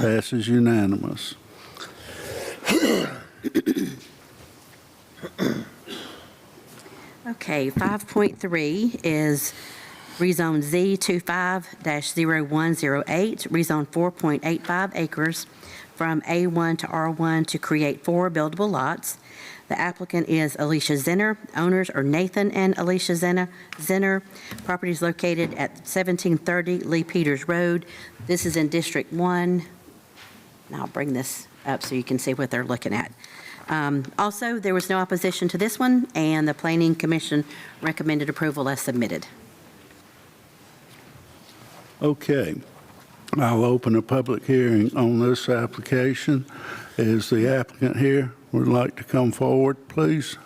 Passes unanimous. Okay, 5.3 is rezone Z25-0108, rezone 4.85 acres from A1 to R1 to create 4 buildable lots. The applicant is Alicia Zinner. Owners are Nathan and Alicia Zinner. Property is located at 1730 Lee Peters Road. This is in District 1. And I'll bring this up so you can see what they're looking at. Also, there was no opposition to this one, and the Planning Commission recommended approval as submitted. Okay, I'll open a public hearing on this application. Is the applicant here? Would like to come forward, please?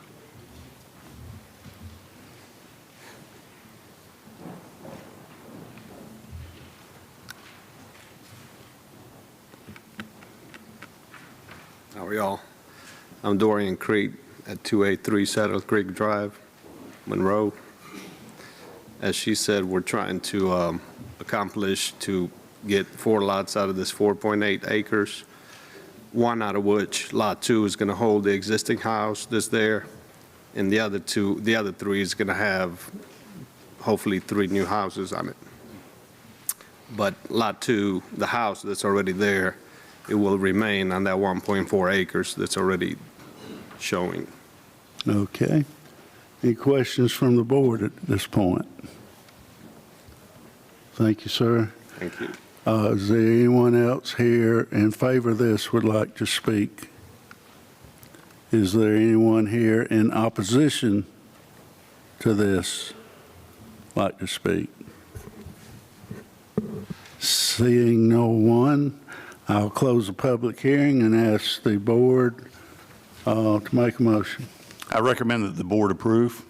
How are y'all? I'm Dorian Creek at 283 Saddle Creek Drive, Monroe. As she said, we're trying to accomplish to get 4 lots out of this 4.8 acres, one out of which Lot 2 is going to hold the existing house that's there, and the other 3 is going to have hopefully 3 new houses on it. But Lot 2, the house that's already there, it will remain on that 1.4 acres that's already showing. Okay. Any questions from the board at this point? Thank you, sir. Thank you. Is there anyone else here in favor of this would like to speak? Is there anyone here in opposition to this like to speak? Seeing no one, I'll close the public hearing and ask the board to make a motion. I recommend that the board approve.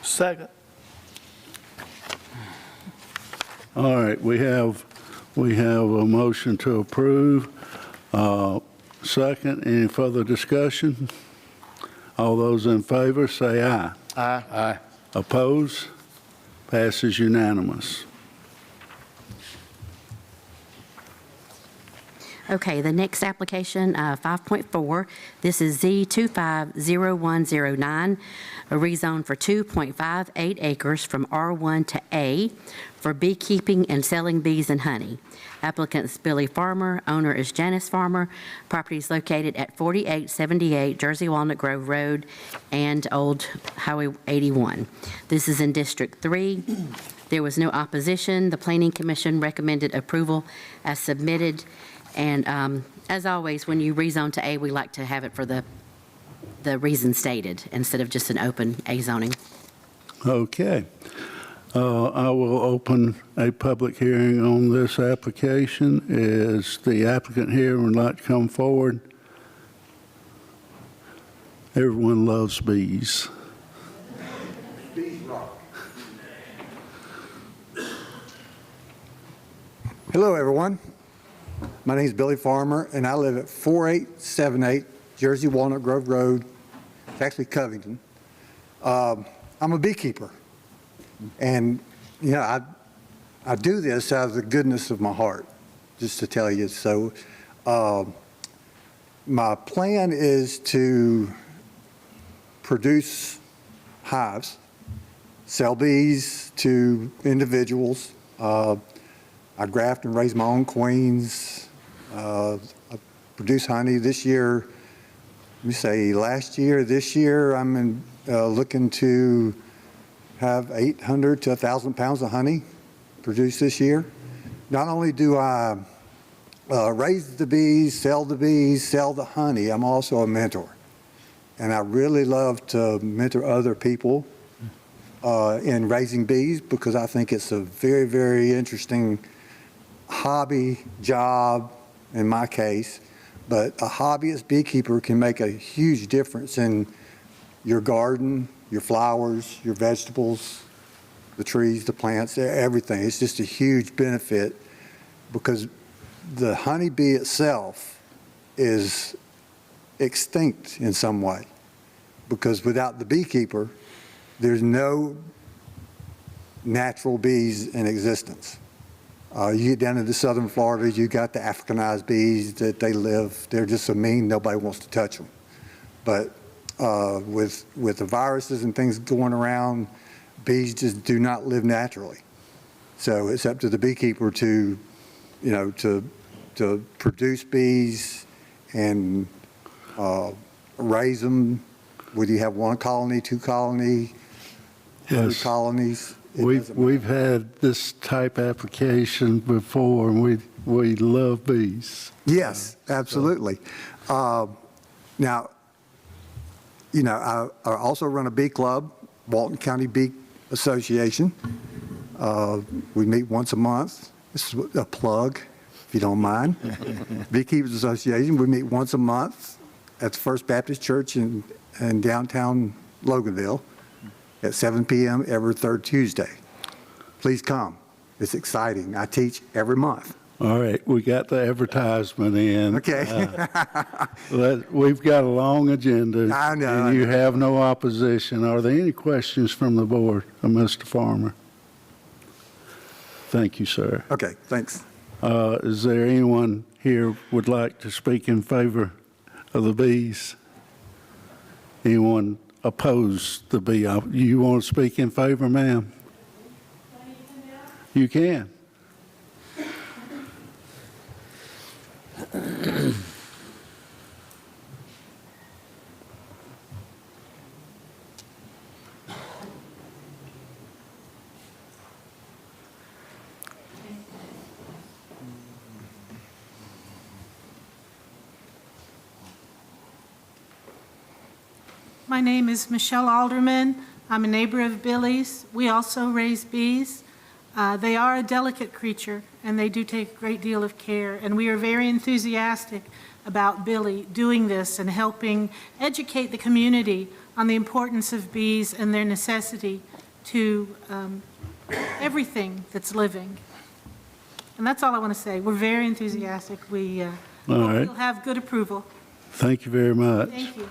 Second. All right, we have a motion to approve. Second, any further discussion? All those in favor say aye. Aye. Aye. Oppose? Passes unanimous. Okay, the next application, 5.4, this is Z250109, a rezone for 2.58 acres from R1 to A for beekeeping and selling bees and honey. Applicant is Billy Farmer, owner is Janice Farmer. Property is located at 4878 Jersey Walnut Grove Road and Old Highway 81. This is in District 3. There was no opposition. The Planning Commission recommended approval as submitted. And as always, when you rezone to A, we like to have it for the reason stated instead of just an open A zoning. Okay. I will open a public hearing on this application. Is the applicant here and would like to come forward? Everyone loves bees. Hello, everyone. My name is Billy Farmer, and I live at 4878 Jersey Walnut Grove Road. It's actually Covington. I'm a beekeeper, and you know, I do this out of the goodness of my heart, just to tell you. So my plan is to produce hives, sell bees to individuals. I graft and raise my own queens. I produce honey this year. Let me say this year, I'm looking to have 800 to 1,000 pounds of honey produced this year. Not only do I raise the bees, sell the honey, I'm also a mentor. And I really love to mentor other people in raising bees because I think it's a very, very interesting hobby, job, in my case, but a hobbyist beekeeper can make a huge difference in your garden, your flowers, your vegetables, the trees, the plants, everything. It's just a huge benefit because the honeybee itself is extinct in some way because without the beekeeper, there's no natural bees in existence. You get down into southern Florida, you got the Africanized bees that they live. They're just so mean, nobody wants to touch them. But with the viruses and things going around, bees just do not live naturally. So it's up to the beekeeper to, to produce bees and raise them. Whether you have one colony, two colony, 100 Yes. colonies. it doesn't matter. We've had this type application before, and we love bees. Yes, absolutely. Now, I also run a bee club, Walton County Bee Association. We meet once a month. This is a plug, if you don't mind. Beekeepers Association, we meet once a month at the First Baptist Church in downtown Loganville at 7 p.m. every third Tuesday. Please come. It's exciting. I teach every month. All right, we got the advertisement in. Okay. We've got a long agenda. I know. And you have no opposition. Are there any questions from the board of Mr. Farmer? Thank you, sir. Okay, thanks. Is there anyone here would like to speak in favor of the bees? Anyone opposed the bee? You want to speak in favor, ma'am? You can. My name is Michelle Alderman. I'm a neighbor of Billy's. We also raise bees. They are a delicate creature, and they do take a great deal of care. And we are very enthusiastic about Billy doing this and helping educate the community on the importance of bees and their necessity to everything that's living. And that's all I want to say. We're very enthusiastic. We hope right. we'll have good approval. Thank you very much. Thank you.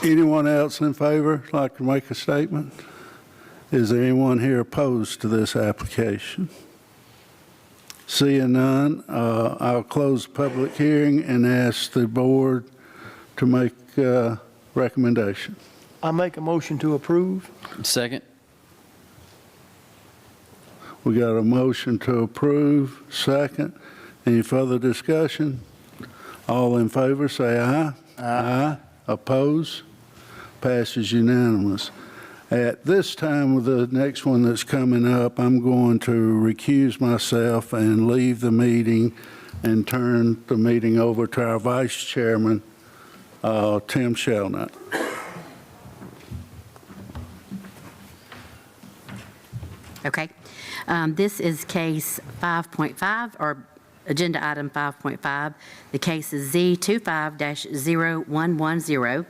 Anyone else in favor like to make a statement? Is there anyone here opposed to this application? Seeing none, I'll close the public hearing and ask the board to make a recommendation. I make a motion to approve. Second. We got a motion to approve, second. Any further discussion? All in favor, say aye. Aye. Oppose? Passes unanimous. At this time, with the next one that's coming up, I'm going to recuse myself and leave the meeting and turn the meeting over to our Vice Chairman, Tim Shelnut. Okay. This is case 5.5, or agenda item 5.5. The case is Z25-0110.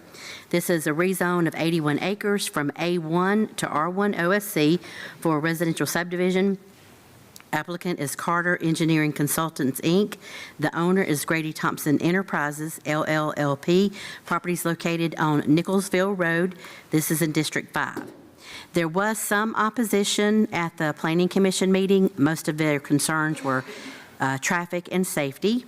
This is a rezone of 81 acres from A1 to R1 OSC for a residential subdivision. Applicant is Carter Engineering Consultants, Inc. The owner is Grady Thompson Enterprises, LLLP. Properties located on Nicholsville Road. This is in District 5. There was some opposition at the Planning Commission meeting. Most of their concerns were traffic and safety.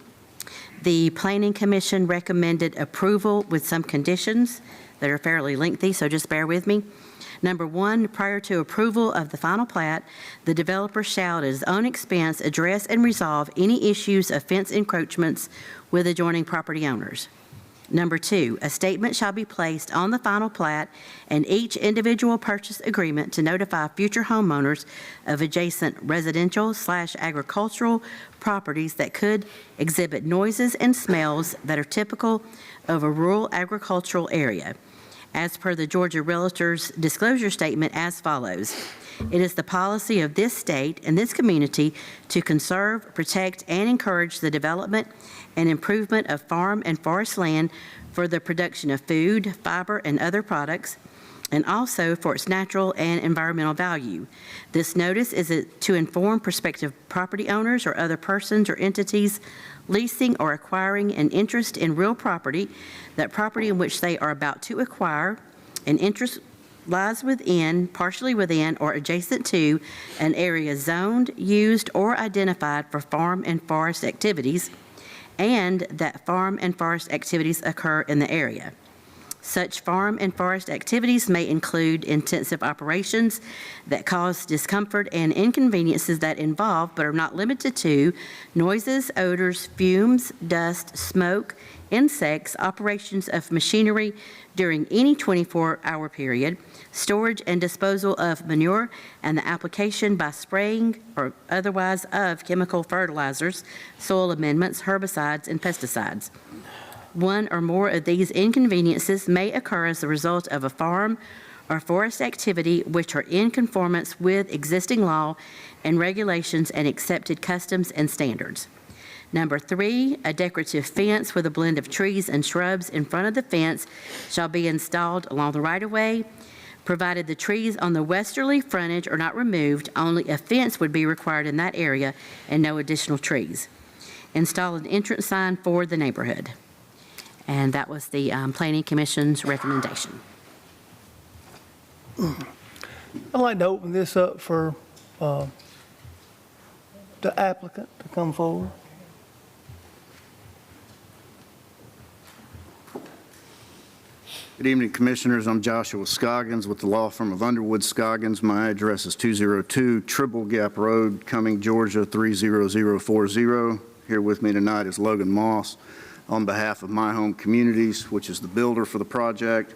The Planning Commission recommended approval with some conditions that are fairly lengthy, so just bear with me. Number one, prior to approval of the final plat, the developer shall at his own expense address and resolve any issues of fence encroachments with adjoining property owners. Number two, a statement shall be placed on the final plat and each individual purchase agreement to notify future homeowners of adjacent residential/agricultural properties that could exhibit noises and smells that are typical of a rural agricultural area. As per the Georgia Realtors disclosure statement as follows. It is the policy of this state and this community to conserve, protect, and encourage the development and improvement of farm and forest land for the production of food, fiber, and other products, and also for its natural and environmental value. This notice is to inform prospective property owners or other persons or entities leasing or acquiring an interest in real property, that property in which they are about to acquire an interest lies within, partially within, or adjacent to an area zoned, used, or identified for farm and forest activities, and that farm and forest activities occur in the area. Such farm and forest activities may include intensive operations that cause discomfort and inconveniences that involve, but are not limited to, noises, odors, fumes, dust, smoke, insects, operations of machinery during any 24-hour period, storage and disposal of manure, and the application by spraying or otherwise of chemical fertilizers, soil amendments, herbicides, and pesticides. One or more of these inconveniences may occur as a result of a farm or forest activity which are in conformance with existing law and regulations and accepted customs and standards. Number 3, a decorative fence with a blend of trees and shrubs in front of the fence shall be installed along the right-of-way. Provided the trees on the westerly frontage are not removed, only a fence would be required in that area and no additional trees. Install an entrance sign for the neighborhood. And that was the Planning Commission's recommendation. I'd like to open this up for the applicant to come forward. Good evening, Commissioners. I'm Joshua Scoggins with the law firm of Underwood Scoggins. My address is 202 Tribble Gap Road, Cumming, Georgia 30040. Here with me tonight is Logan Moss on behalf of My Home Communities, which is the builder for the project.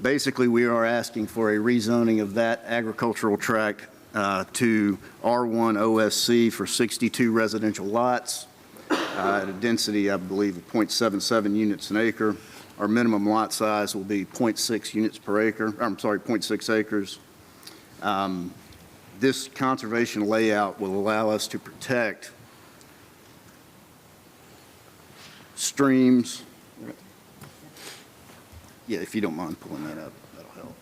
Basically, we are asking for a rezoning of that agricultural tract to R1 OSC for 62 residential lots at a density, I believe, of 0.77 units an acre. Our minimum lot size will be 0.6 units per acre. I'm sorry, 0.6 acres. This conservation layout will allow us to protect streams. Yeah, if you don't mind pulling that up, that'll help.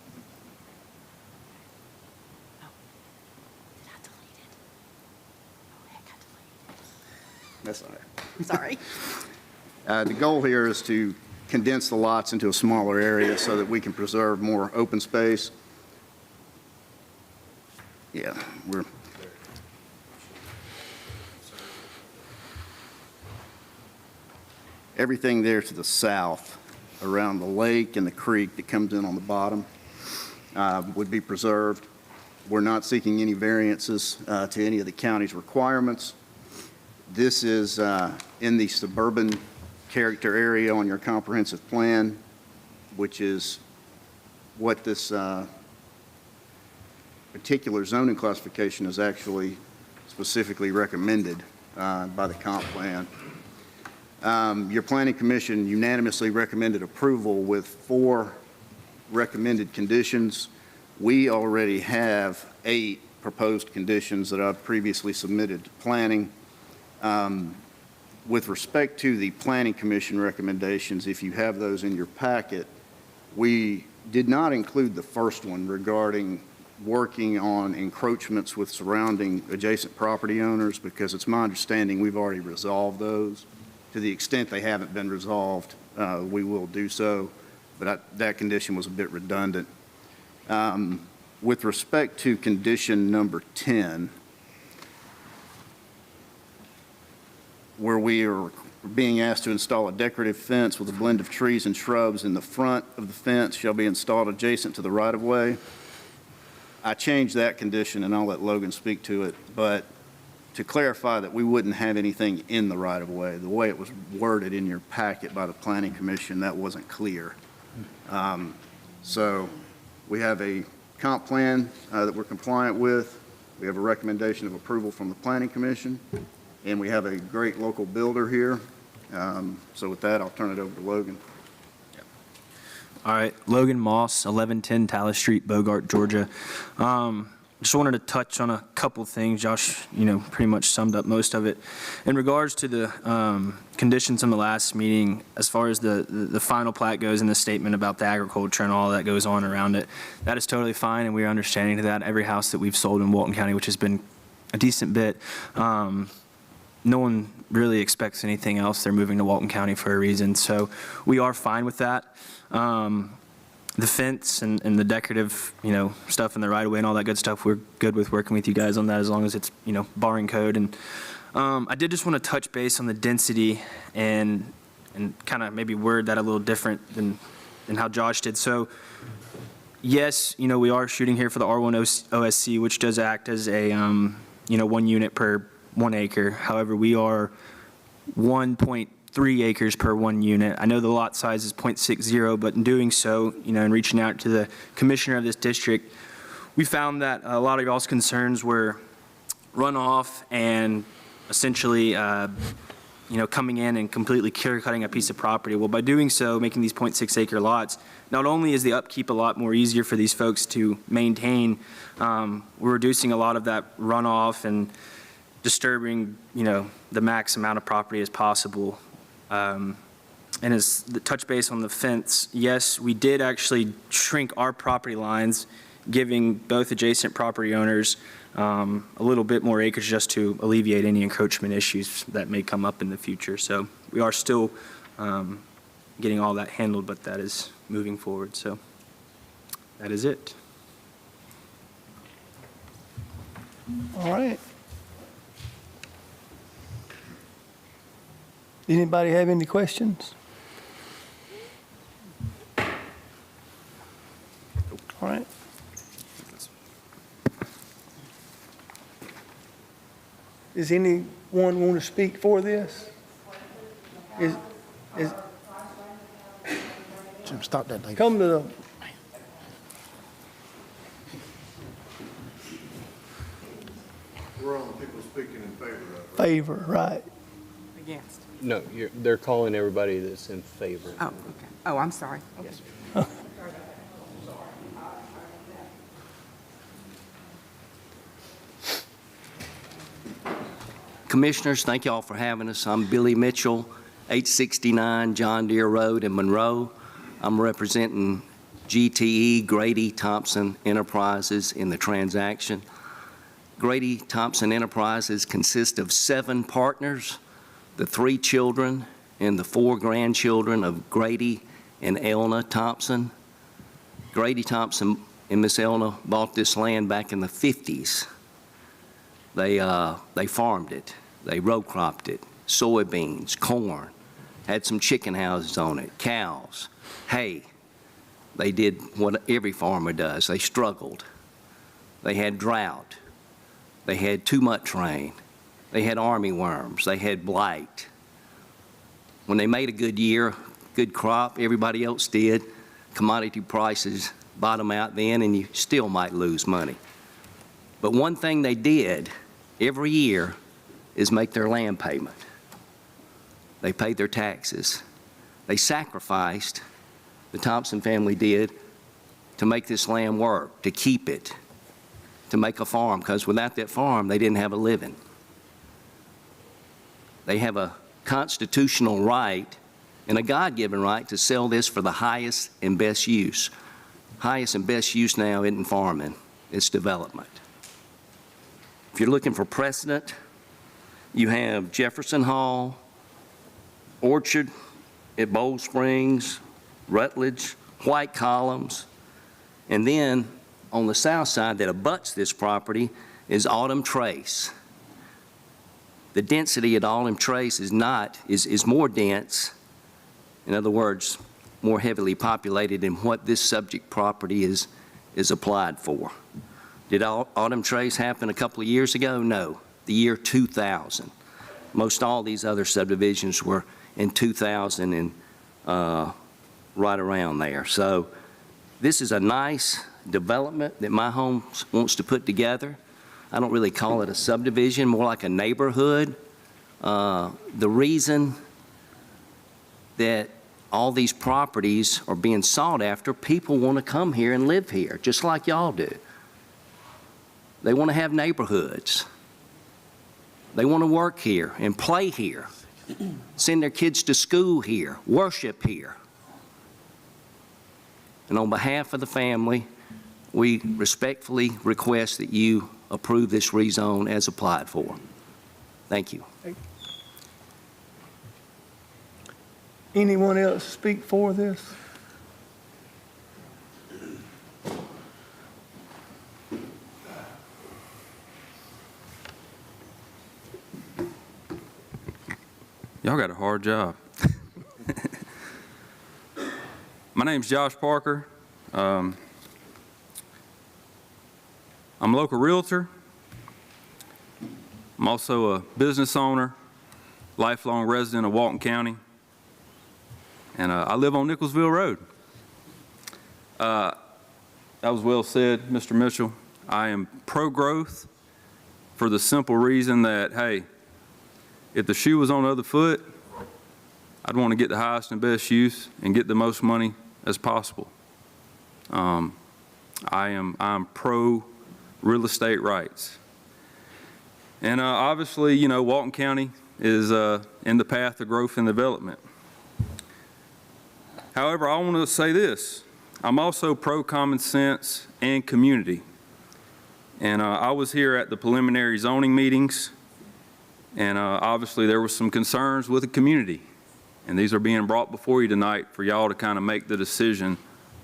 Did I delete it? Oh, heck, I deleted That's all right. it. Sorry. The goal here is to condense the lots into a smaller area so that we can preserve more open space. Yeah, everything there to the south around the lake and the creek that comes in on the bottom would be preserved. We're not seeking any variances to any of the county's requirements. This is in the suburban character area on your comprehensive plan, which is what this particular zoning classification is actually specifically recommended by the comp plan. Your Planning Commission unanimously recommended approval with 4 recommended conditions. We already have 8 proposed conditions that I've previously submitted to planning. With respect to the Planning Commission recommendations, if you have those in your packet, we did not include the first one regarding working on encroachments with surrounding adjacent property owners, because it's my understanding we've already resolved those. To the extent they haven't been resolved, we will do so, but that condition was a bit redundant. With respect to condition number 10, where we are being asked to install a decorative fence with a blend of trees and shrubs in the front of the fence shall be installed adjacent to the right-of-way. I changed that condition, and I'll let Logan speak to it, but to clarify that we wouldn't have anything in the right-of-way. The way it was worded in your packet by the Planning Commission, that wasn't clear. So we have a comp plan that we're compliant with. We have a recommendation of approval from the Planning Commission, and we have a great local builder here. So with that, I'll turn it over to Logan. All right, Logan Moss, 1110 Tallis Street, Bogart, Georgia. Just wanted to touch on a couple things. Josh, pretty much summed up most of it. In regards to the conditions in the last meeting, as far as the final plat goes and the statement about the agriculture and all that goes on around it, that is totally fine, and we are understanding to that. Every house that we've sold in Walton County, which has been a decent bit, no one really expects anything else. They're moving to Walton County for a reason, so we are fine with that. the fence and the decorative, stuff in the right of way and all that good stuff, we're good with working with you guys on that as long as it's, barring code. And I did just want to touch base on the density and kind of maybe word that a little different than how Josh did. So yes, we are shooting here for the R1 OSC, which does act as a, 1 unit per 1 acre. However, we are 1.3 acres per 1 unit. I know the lot size is 0.60, but in doing so, and reaching out to the commissioner of this district, we found that a lot of y'all's concerns were runoff and essentially, coming in and completely clear-cutting a piece of property. Well, by doing so, making these 0.6 acre lots, not only is the upkeep a lot more easier for these folks to maintain, we're reducing a lot of that runoff and disturbing, the max amount of property as possible. And as the touch base on the fence, yes, we did actually shrink our property lines, giving both adjacent property owners a little bit more acreage just to alleviate any encroachment issues that may come up in the future. So we are still getting all that handled, but that is moving forward. So that is it. All right. Anybody have any questions? All right. Does anyone want to speak for this? Is, Jim, stop that thing. come to the, We're on the people speaking in favor of it. favor, right? Against. No, they're calling everybody that's in favor. Oh, okay. Oh, I'm sorry. Okay. Yes. Commissioners, thank you all for having us. I'm Billy Mitchell, 869 John Deere Road in Monroe. I'm representing GTE, Grady Thompson Enterprises, in the transaction. Grady Thompson Enterprises consists of 7 partners, the 3 children and the 4 grandchildren of Grady and Elna Thompson. Grady Thompson and Miss Elna bought this land back in the 50s. They farmed it. They row cropped it, soybeans, corn, had some chicken houses on it, cows, hay. They did what every farmer does. They struggled. They had drought. They had too much rain. They had army worms. They had blight. When they made a good year, good crop, everybody else did. Commodity prices bottom out then, and you still might lose money. But one thing they did every year is make their land payment. They paid their taxes. They sacrificed, the Thompson family did, to make this land work, to keep it, to make a farm, because without that farm, they didn't have a living. They have a constitutional right and a God-given right to sell this for the highest and best use. Highest and best use now isn't farming, it's development. If you're looking for precedent, you have Jefferson Hall, Orchard at Bowl Springs, Rutledge, White Columns, and then on the south side that abuts this property is Autumn Trace. The density at Autumn Trace is more dense, in other words, more heavily populated than what this subject property is applied for. Did Autumn Trace happen a couple of years ago? No, the year 2000. Most all these other subdivisions were in 2000 and right around there. So this is a nice development that My Home wants to put together. I don't really call it a subdivision, more like a neighborhood. The reason that all these properties are being sought after, people want to come here and live here, just like y'all do. They want to have neighborhoods. They want to work here and play here, send their kids to school here, worship here. And on behalf of the family, we respectfully request that you approve this rezone as applied for. Thank you. Anyone else speak for this? Y'all got a hard job. My name's Josh Parker. I'm a local realtor. I'm also a business owner, lifelong resident of Walton County, and I live on Nicholsville Road. That was well said, Mr. Mitchell. I am pro-growth for the simple reason that, hey, if the shoe was on the other foot, I'd want to get the highest and best use and get the most money as possible. I'm pro real estate rights. And obviously, you know, Walton County is in the path of growth and development. However, I want to say this. I'm also pro common sense and community. And I was here at the preliminary zoning meetings, and obviously there were some concerns with the community. And these are being brought before you tonight for y'all to kind of make the decision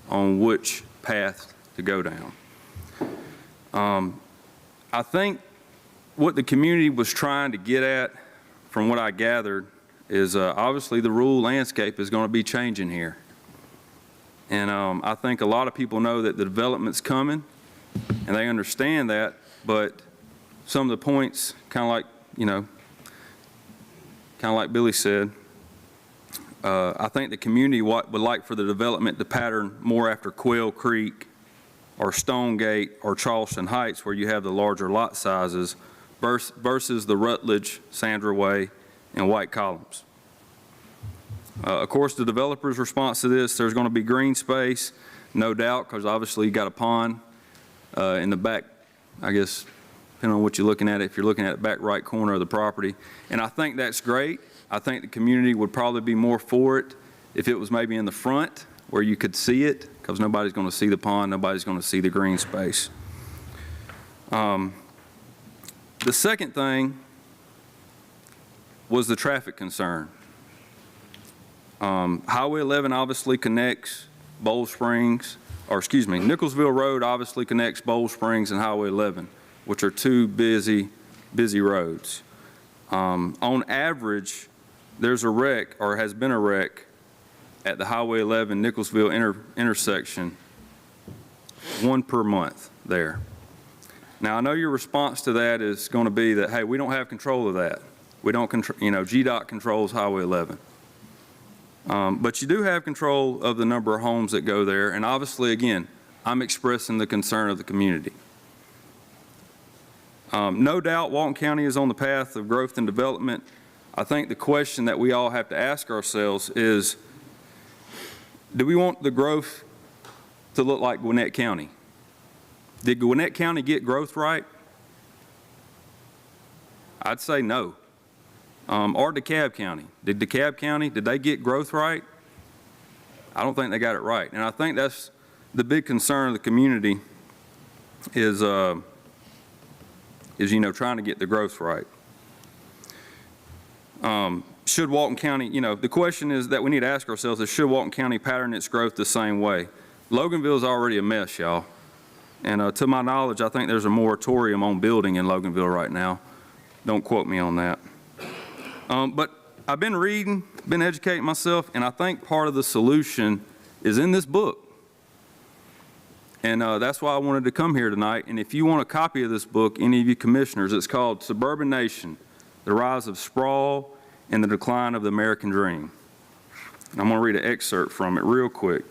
on which path to go down. I think what the community was trying to get at, from what I gathered, is obviously the rural landscape is going to be changing here. And I think a lot of people know that the development's coming, and they understand that, but some of the points, kind of like, you know, kind of like Billy said, I think the community would like for the development to pattern more after Quail Creek or Stonegate or Charleston Heights, where you have the larger lot sizes, versus the Rutledge, Sandra Way, and White Columns. Of course, the developer's response to this, there's going to be green space, no doubt, because obviously you got a pond in the back, I guess, depending on what you're looking at, if you're looking at the back right corner of the property. And I think that's great. I think the community would probably be more for it if it was maybe in the front where you could see it, because nobody's going to see the pond, nobody's going to see the green space. The second thing was the traffic concern. Highway 11 obviously connects Bowl Springs, or excuse me, Nicholsville Road obviously connects Bowl Springs and Highway 11, which are two busy roads. On average, there's a wreck, or has been a wreck, at the Highway 11 Nicholsville intersection, 1 per month there. Now, I know your response to that is going to be that, hey, we don't have control of that. We don't control, you know, GDOT controls Highway 11. But you do have control of the number of homes that go there, and obviously, again, I'm expressing the concern of the community. No doubt Walton County is on the path of growth and development. I think the question that we all have to ask ourselves is, do we want the growth to look like Gwinnett County? Did Gwinnett County get growth right? I'd say no. Or DeKalb County. Did DeKalb County, did they get growth right? I don't think they got it right. And I think that's the big concern of the community is you know, trying to get the growth right. Should Walton County, you know, the question is that we need to ask ourselves is, should Walton County pattern its growth the same way? Loganville is already a mess, y'all. And to my knowledge, I think there's a moratorium on building in Loganville right now. Don't quote me on that. But I've been reading, been educating myself, and I think part of the solution is in this book. And that's why I wanted to come here tonight. And if you want a copy of this book, any of you commissioners, it's called Suburban Nation, The Rise of Sprawl and the Decline of the American Dream. And I'm going to read an excerpt from it real quick.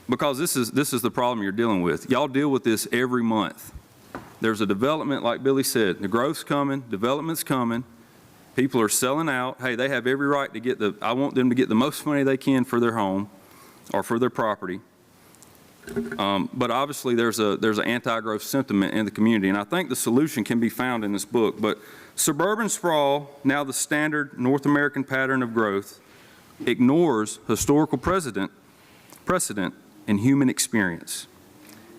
Because this is the problem you're dealing with. Y'all deal with this every month. There's a development, like Billy said, the growth's coming, development's coming, people are selling out. Hey, they have every right to get I want them to get the most money they can for their home or for their property. But obviously there's an anti-growth sentiment in the community, and I think the solution can be found in this book. But suburban sprawl, now the standard North American pattern of growth, ignores historical precedent in human experience.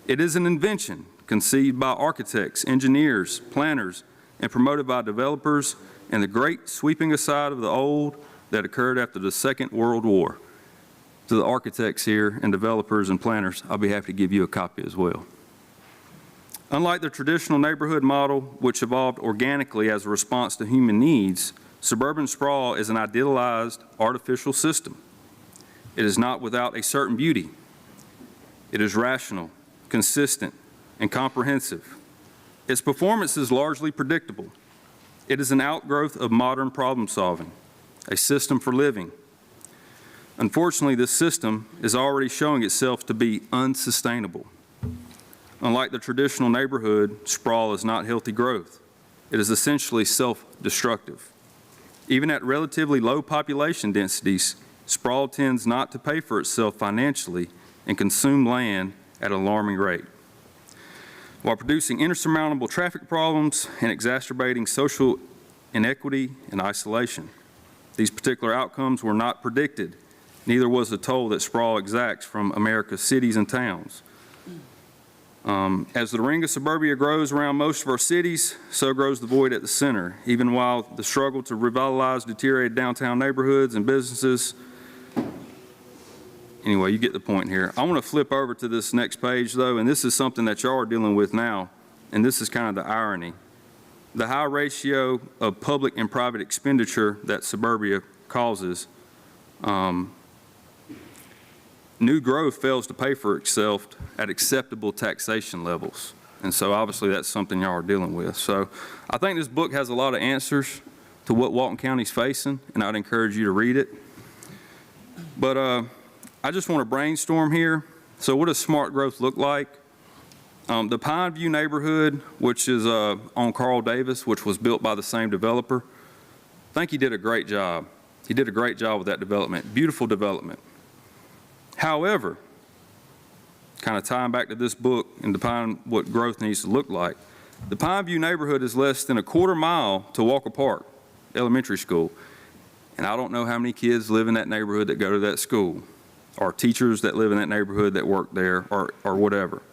It is an invention conceived by architects, engineers, planners, and promoted by developers in the great sweeping aside of the old that occurred after the Second World War. To the architects here and developers and planners, I'll be happy to give you a copy as well. Unlike the traditional neighborhood model, which evolved organically as a response to human needs, suburban sprawl is an idealized, artificial system. It is not without a certain beauty. It is rational, consistent, and comprehensive. Its performance is largely predictable. It is an outgrowth of modern problem solving, a system for living. Unfortunately, this system is already showing itself to be unsustainable. Unlike the traditional neighborhood, sprawl is not healthy growth. It is essentially self-destructive. Even at relatively low population densities, sprawl tends not to pay for itself financially and consume land at an alarming rate, while producing insurmountable traffic problems and exacerbating social inequity and isolation. These particular outcomes were not predicted. Neither was the toll that sprawl exacts from America's cities and towns. As the ring of suburbia grows around most of our cities, so grows the void at the center. Even while the struggle to revitalize deteriorated downtown neighborhoods and businesses. Anyway, you get the point here. I want to flip over to this next page, though, and this is something that y'all are dealing with now, and this is kind of the irony. The high ratio of public and private expenditure that suburbia causes, new growth fails to pay for itself at acceptable taxation levels. And so obviously that's something y'all are dealing with. So I think this book has a lot of answers to what Walton County's facing, and I'd encourage you to read it. But I just want to brainstorm here. So what does smart growth look like? The Pine View neighborhood, which is on Carl Davis, which was built by the same developer, I think he did a great job. He did a great job with that development. Beautiful development. However, kind of tying back to this book and define what growth needs to look like, the Pine View neighborhood is less than a quarter mile to Walker Park Elementary School. And I don't know how many kids live in that neighborhood that go to that school, or teachers that live in that neighborhood that work there, or whatever.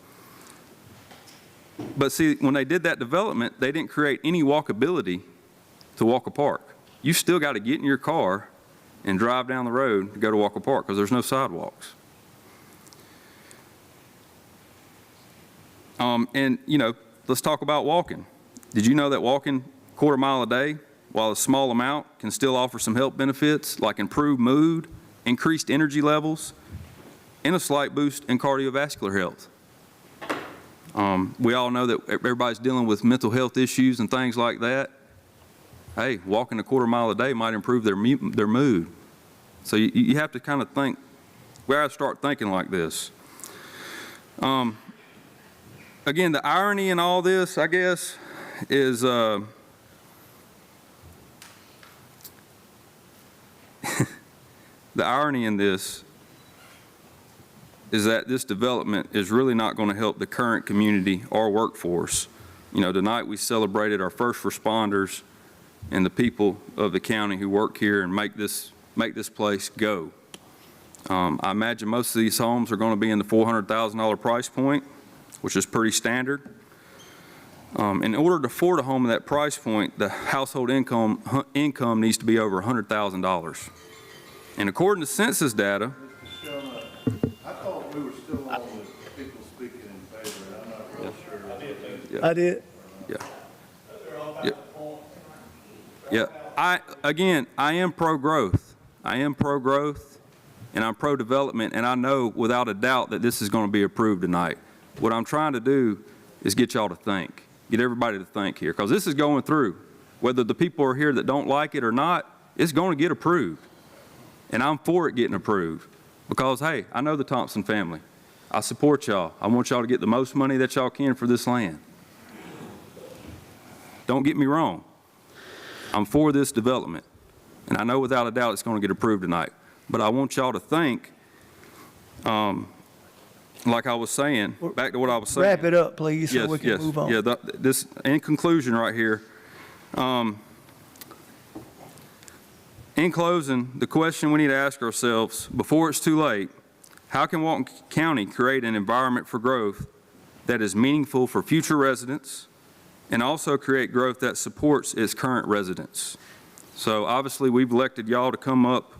But see, when they did that development, they didn't create any walkability to Walker Park. You still got to get in your car and drive down the road to go to Walker Park because there's no sidewalks. And, you know, let's talk about walking. Did you know that walking a quarter mile a day, while a small amount, can still offer some health benefits like improved mood, increased energy levels, and a slight boost in cardiovascular health? We all know that everybody's dealing with mental health issues and things like that. Hey, walking a quarter mile a day might improve their mood. So you have to kind of think, we have to start thinking like this. Again, the irony in all this, I guess, is the irony in this is that this development is really not going to help the current community or workforce. You know, tonight we celebrated our first responders and the people of the county who work here and make this place go. I imagine most of these homes are going to be in the $400,000 price point, which is pretty standard. In order to afford a home at that price point, the household income needs to be over $100,000. And according to census data, I thought we were still on with people speaking in favor, and I'm not real sure. I did. Yeah. I am pro-growth. I am pro-growth, and I'm pro-development, and I know without a doubt that this is going to be approved tonight. What I'm trying to do is get y'all to think, get everybody to think here, because this is going through. Whether the people are here that don't like it or not, it's going to get approved. And I'm for it getting approved because, hey, I know the Thompson family. I support y'all. I want y'all to get the most money that y'all can for this land. Don't get me wrong. I'm for this development. And I know without a doubt it's going to get approved tonight. But I want y'all to think, like I was saying, back to what I was saying. Wrap it up, please, so we can move on. Yeah, this, in conclusion right here, in closing, the question we need to ask ourselves, before it's too late, how can Walton County create an environment for growth that is meaningful for future residents and also create growth that supports its current residents? So obviously we've elected y'all to come up,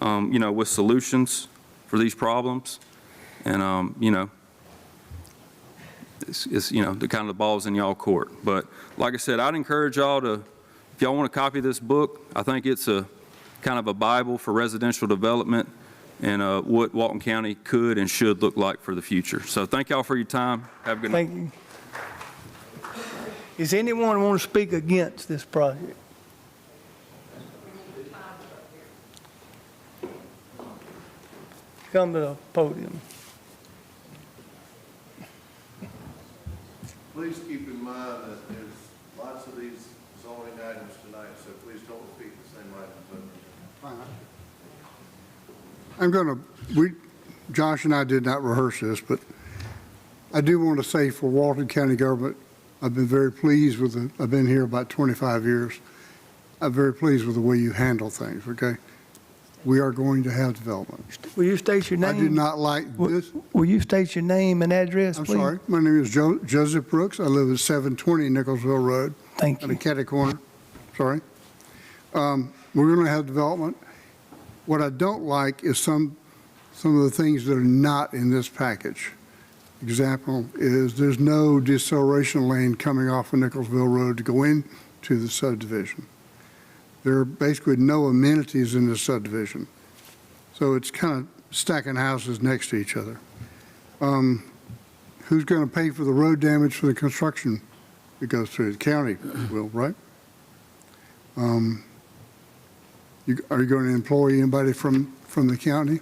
you know, with solutions for these problems. And, you know, it's, you know, the kind of the ball's in y'all court. But like I said, I'd encourage y'all to, if y'all want a copy of this book, I think it's a kind of a Bible for residential development and what Walton County could and should look like for the future. So thank y'all for your time. Have a good night. Thank you. Is anyone want to speak against this project? Come to the podium. Please keep in mind that there's lots of these zoning items tonight, so please don't repeat the same items. I'm going to, Josh and I did not rehearse this, but I do want to say for Walton County government, I've been very pleased with I've been here about 25 years. I'm very pleased with the way you handle things, okay? We are going to have development. Will you state your name? I did not like this. Will you state your name and address, I'm please? sorry. My name is Joseph Brooks. I live at 720 Nicholsville Road. Thank At you. a catty corner. Sorry. We're going to have development. What I don't like is some of the things that are not in this package. Example is there's no deceleration lane coming off of Nicholsville Road to go into the subdivision. There are basically no amenities in the subdivision. So it's kind of stacking houses next to each other. Who's going to pay for the road damage for the construction that goes through? The county will, right? Are you going to employ anybody from the county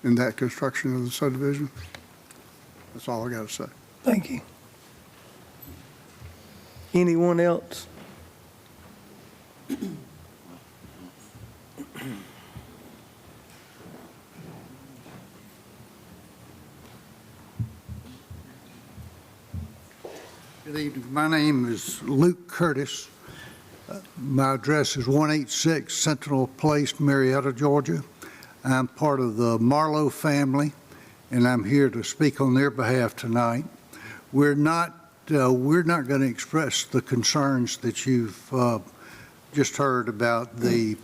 in that construction of the subdivision? That's all I got to say. Thank you. Anyone else? Good evening. My name is Luke Curtis. My address is 186 Sentinel Place, Marietta, Georgia. I'm part of the Marlowe family, and I'm here to speak on their behalf tonight. We're not going to express the concerns that you've just heard about the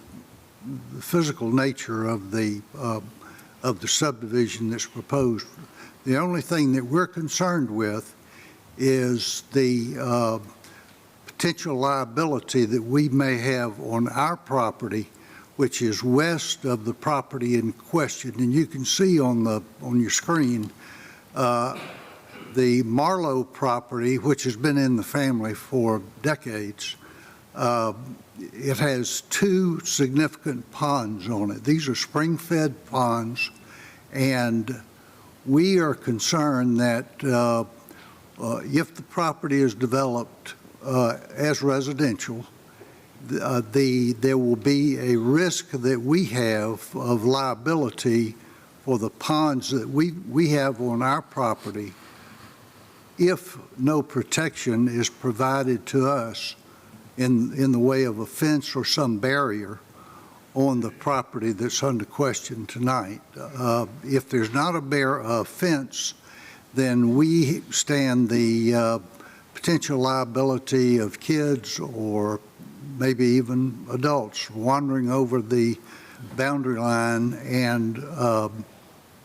physical nature of the subdivision that's proposed. The only thing that we're concerned with is the potential liability that we may have on our property, which is west of the property in question. And you can see on your screen the Marlowe property, which has been in the family for decades. It has two significant ponds on it. These are spring-fed ponds, and we are concerned that if the property is developed as residential, there will be a risk that we have of liability for the ponds that we have on our property if no protection is provided to us in the way of a fence or some barrier on the property that's under question tonight. If there's not a fence, then we stand the potential liability of kids or maybe even adults wandering over the boundary line, and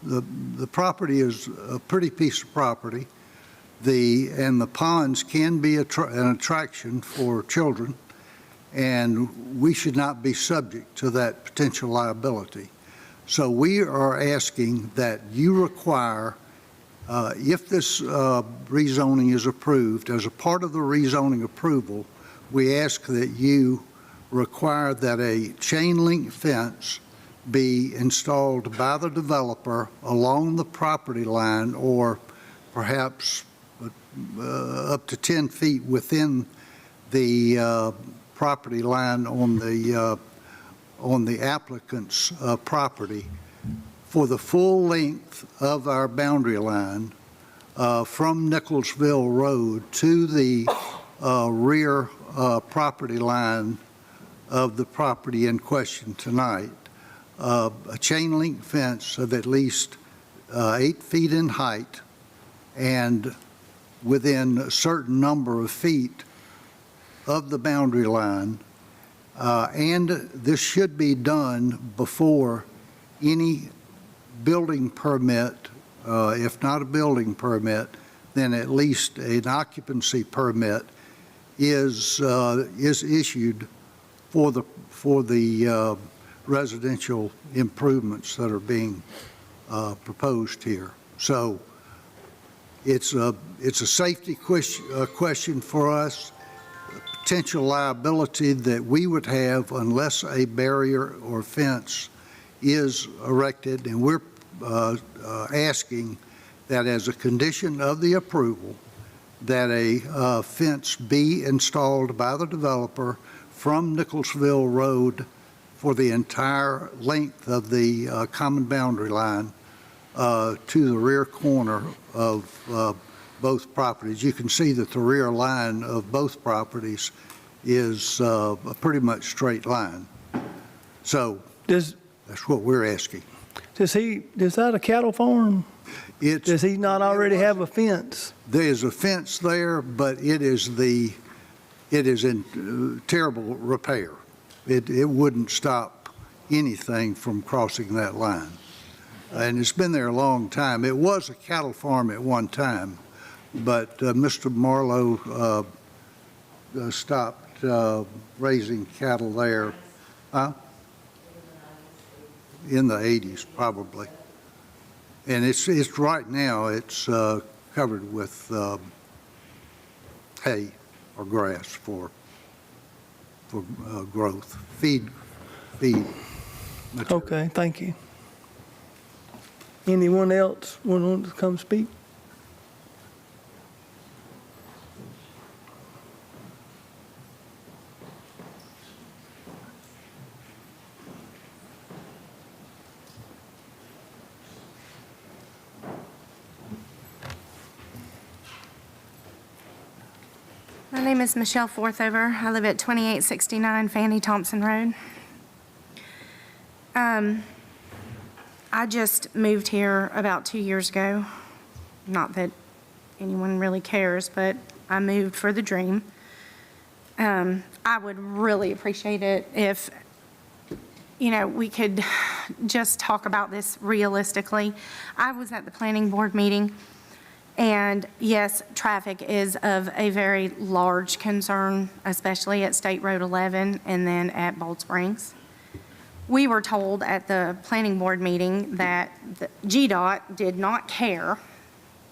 the property is a pretty piece of property. And the ponds can be an attraction for children, and we should not be subject to that potential liability. So we are asking that you require, if this rezoning is approved, as a part of the rezoning approval, we ask that you require that a chain link fence be installed by the developer along the property line, or perhaps up to 10 feet within the property line on the applicant's property for the full length of our boundary line from Nicholsville Road to the rear property line of the property in question tonight. A chain link fence of at least 8 feet in height and within a certain number of feet of the boundary line. And this should be done before any building permit, if not a building permit, then at least an occupancy permit is issued for the residential improvements that are being proposed here. So it's a safety question for us, potential liability that we would have unless a barrier or fence is erected, and we're asking that as a condition of the approval, that a fence be installed by the developer from Nicholsville Road for the entire length of the common boundary line to the rear corner of both properties. You can see that the rear line of both properties is a pretty much straight line. So that's what we're asking. Is that a cattle farm? Does he not already have a fence? There's a fence there, but it is in terrible repair. It wouldn't stop anything from crossing that line. And it's been there a long time. It was a cattle farm at one time, but Mr. Marlowe stopped raising cattle there. In the 80s, probably. And it's right now, it's covered with hay or grass for growth, feed. Material. Okay, thank you. Anyone else want to come speak? My name is Michelle Forthover. I live at 2869 Fanny Thompson Road. I just moved here about 2 years ago. Not that anyone really cares, but I moved for the dream. I would really appreciate it if, we could just talk about this realistically. I was at the planning board meeting. And yes, traffic is of a very large concern, especially at State Road 11 and then at Bold Springs. We were told at the planning board meeting that the GDOT did not care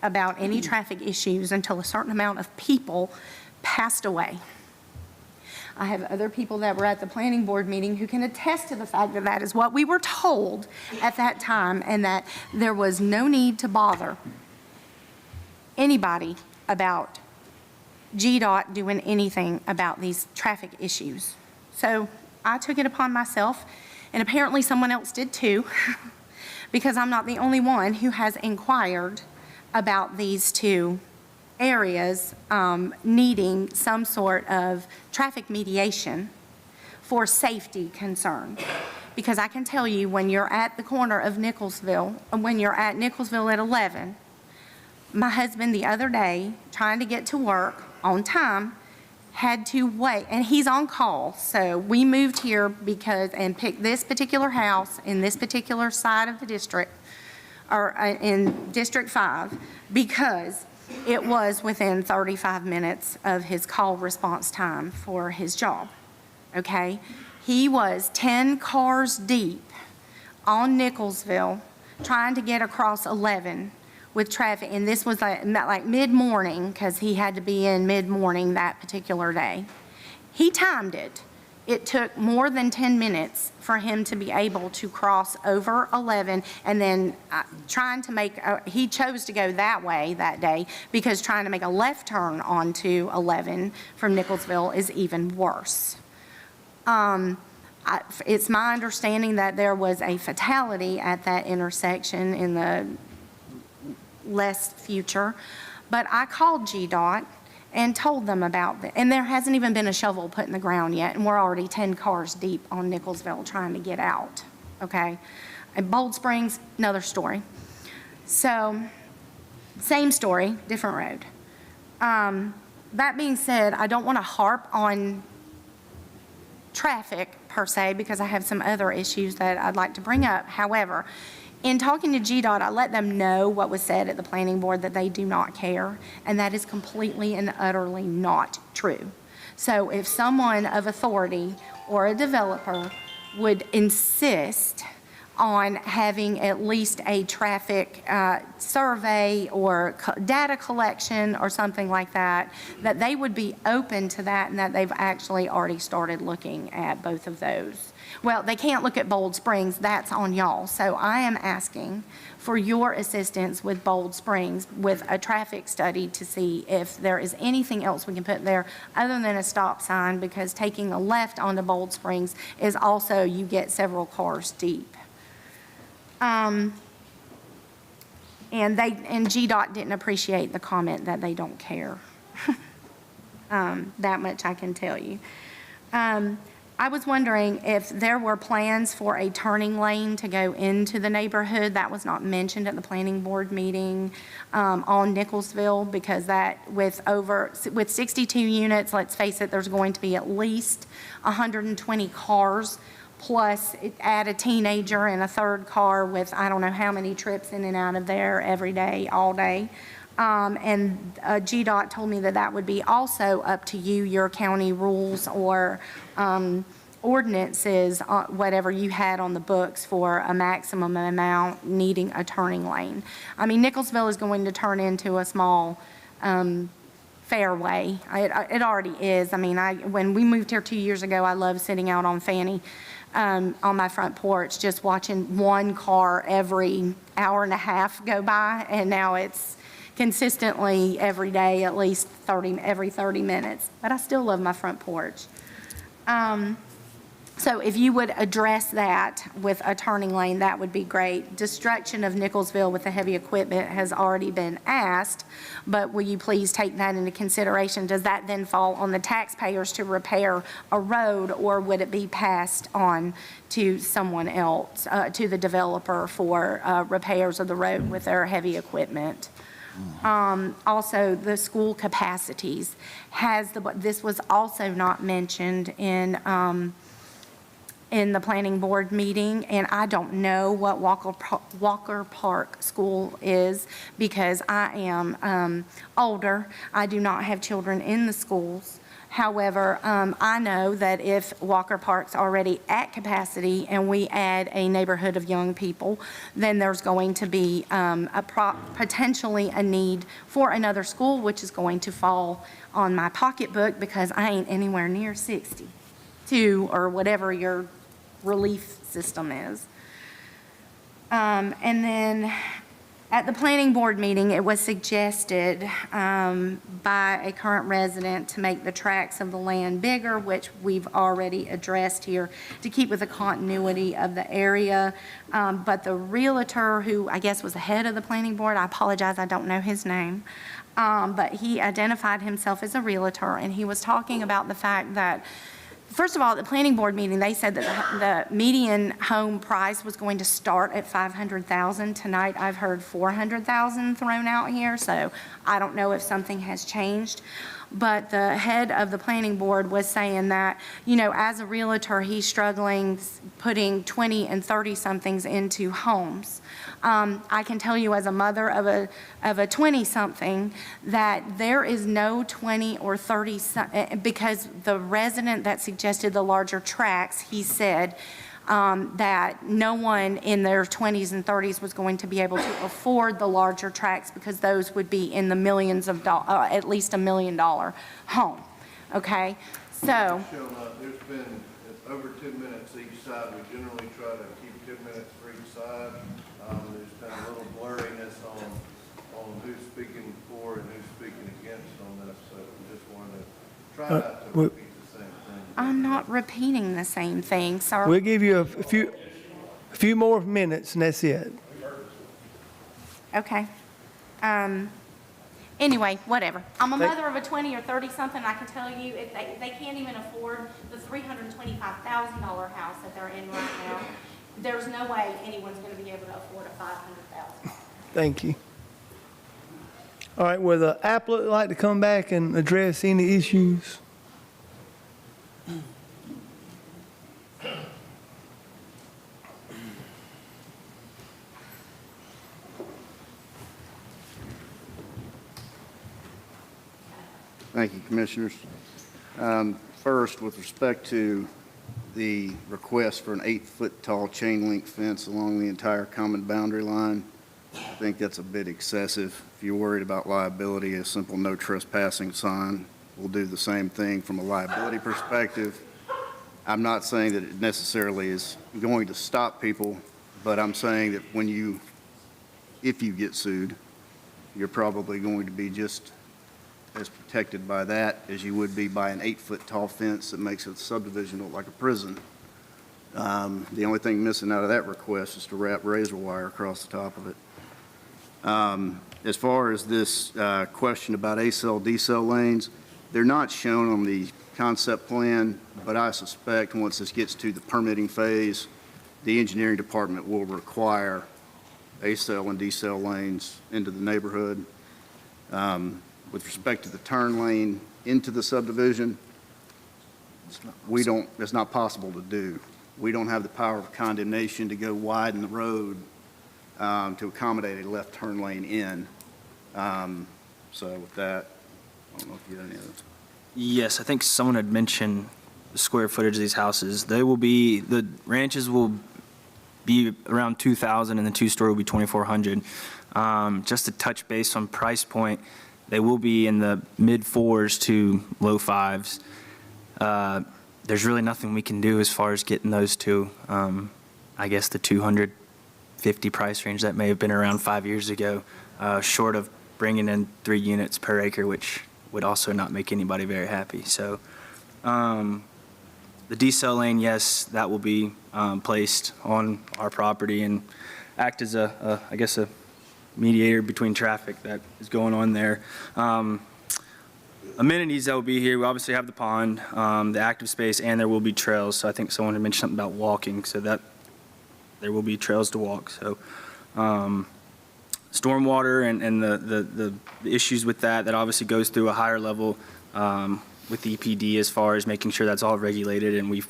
about any traffic issues until a certain amount of people passed away. I have other people that were at the planning board meeting who can attest to the fact that that is what we were told at that time, and that there was no need to bother anybody about GDOT doing anything about these traffic issues. So I took it upon myself, and apparently someone else did too, because I'm not the only one who has inquired about these two areas needing some sort of traffic mediation for safety concern. Because I can tell you, when you're at the corner of Nicholsville, when you're at Nicholsville at 11, my husband the other day, trying to get to work on time, had to wait, and he's on call. So we moved here and picked this particular house in this particular side of the district, or in District 5, because it was within 35 minutes of his call response time for his job, okay? He was 10 cars deep on Nicholsville trying to get across 11 with traffic, and this was like mid-morning, because he had to be in mid-morning that particular day. He timed it. It took more than 10 minutes for him to be able to cross over 11, and then he chose to go that way that day, because trying to make a left turn onto 11 from Nicholsville is even worse. It's my understanding that there was a fatality at that intersection in the less future, but I called GDOT and told them about it, and there hasn't even been a shovel put in the ground yet, and we're already 10 cars deep on Nicholsville trying to get out, okay? And Bold Springs, another story. So, same story, different road. That being said, I don't want to harp on traffic per se, because I have some other issues that I'd like to bring up. However, In talking to GDOT, I let them know what was said at the planning board, that they do not care, and that is completely and utterly not true. So if someone of authority or a developer would insist on having at least a traffic survey or data collection or something like that, that they would be open to that, and that they've actually already started looking at both of those. Well, they can't look at Bold Springs, that's on y'all. So I am asking for your assistance with Bold Springs with a traffic study to see if there is anything else we can put there other than a stop sign, because taking a left onto Bold Springs is also, you get several cars deep. And GDOT didn't appreciate the comment that they don't care. That much I can tell you. I was wondering if there were plans for a turning lane to go into the neighborhood. That was not mentioned at the planning board meeting on Nicholsville, because that with 62 units, let's face it, there's going to be at least 120 cars, plus add a teenager and a third car with I don't know how many trips in and out of there every day, all day. And GDOT told me that that would be also up to you, your county rules or ordinances, whatever you had on the books for a maximum amount needing a turning lane. I mean, Nicholsville is going to turn into a small fairway. It already is. I mean, when we moved here 2 years ago, I loved sitting out on Fanny on my front porch, just watching one car every hour and a half go by, and now it's consistently every day, at least every 30 minutes. But I still love my front porch. So if you would address that with a turning lane, that would be great. Destruction of Nicholsville with the heavy equipment has already been asked, but will you please take that into consideration? Does that then fall on the taxpayers to repair a road, or would it be passed on to someone else, to the developer for repairs of the road with their heavy equipment? Also, the school capacities. This was also not mentioned in the planning board meeting, and I don't know what Walker Park School is, because I am older. I do not have children in the schools. However, I know that if Walker Park's already at capacity and we add a neighborhood of young people, then there's going to be potentially a need for another school, which is going to fall on my pocketbook, because I ain't anywhere near 62 or whatever your relief system is. And then at the planning board meeting, it was suggested by a current resident to make the tracts of the land bigger, which we've already addressed here, to keep with the continuity of the area. But the realtor, who I guess was the head of the planning board, I apologize, I don't know his name, but he identified himself as a realtor, and he was talking about the fact that, first of all, at the planning board meeting, they said that the median home price was going to start at $500,000. Tonight, I've heard $400,000 thrown out here, so I don't know if something has changed. But the head of the planning board was saying that, you know, as a realtor, he's struggling putting 20 and 30-somethings into homes. I can tell you as a mother of a 20-something that there is no 20 or 30, because the resident that suggested the larger tracts, he said that no one in their 20s and 30s was going to be able to afford the larger tracts, because those would be in the millions of dollars, at least $1 million home. Okay, so. There's been over 10 minutes each side. We generally try to keep 10 minutes for each side. There's been a little blurriness on who's speaking for and who's speaking against on this, so we just wanted to try not to repeat the same thing. I'm not repeating the same thing, sir. We'll give you a few more minutes, and that's it. Okay. Anyway, whatever. I'm a mother of a 20 or 30-something. I can tell you, if they can't even afford the $325,000 house that they're in right now, there's no way anyone's going to be able to afford a $500,000. Thank you. All right, would the applicant like to come back and address any issues? Thank you, Commissioners. First, with respect to the request for an 8-foot tall chain link fence along the entire common boundary line, I think that's a bit excessive. If you're worried about liability, a simple no trespassing sign will do the same thing from a liability perspective. I'm not saying that it necessarily is going to stop people, but I'm saying that if you get sued, you're probably going to be just as protected by that as you would be by an 8-foot tall fence that makes a subdivision look like a prison. The only thing missing out of that request is to wrap razor wire across the top of it. As far as this question about A-cell, D-cell lanes, they're not shown on the concept plan, but I suspect once this gets to the permitting phase, the engineering department will require A-cell and D-cell lanes into the neighborhood. With respect to the turn lane into the subdivision, it's not possible to do. We don't have the power of condemnation to go widen the road to accommodate a left turn lane in. So with that, I don't know if you had any other. Yes, I think someone had mentioned the square footage of these houses. The ranches will be around 2,000 and the two-story will be 2,400. Just to touch base on price point, they will be in the mid-4s to low 5s. There's really nothing we can do as far as getting those to, I guess, the 250 price range that may have been around 5 years ago, short of bringing in 3 units per acre, which would also not make anybody very happy. So the D-cell lane, yes, that will be placed on our property and act as I guess, a mediator between traffic that is going on there. Amenities that will be here, we obviously have the pond, the active space, and there will be trails. So I think someone had mentioned something about walking, so that there will be trails to walk. So stormwater and the issues with that obviously goes through a higher level with the EPD as far as making sure that's all regulated. And we've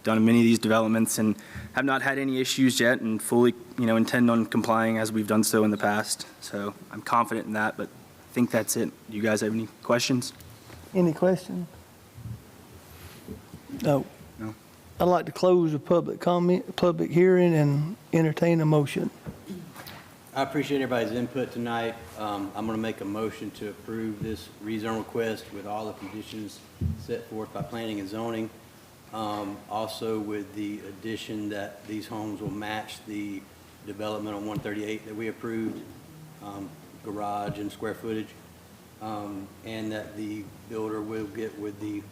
done many of these developments and have not had any issues yet, and fully intend on complying as we've done so in the past. So I'm confident in that, but I think that's it. Do you guys have any questions? Any questions? No. No. I'd like to close the public hearing and entertain a motion. I appreciate everybody's input tonight. I'm going to make a motion to approve this rezone request with all the conditions set forth by planning and zoning. Also with the addition that these homes will match the development on 138 that we approved, garage and square footage, and that the builder will get with the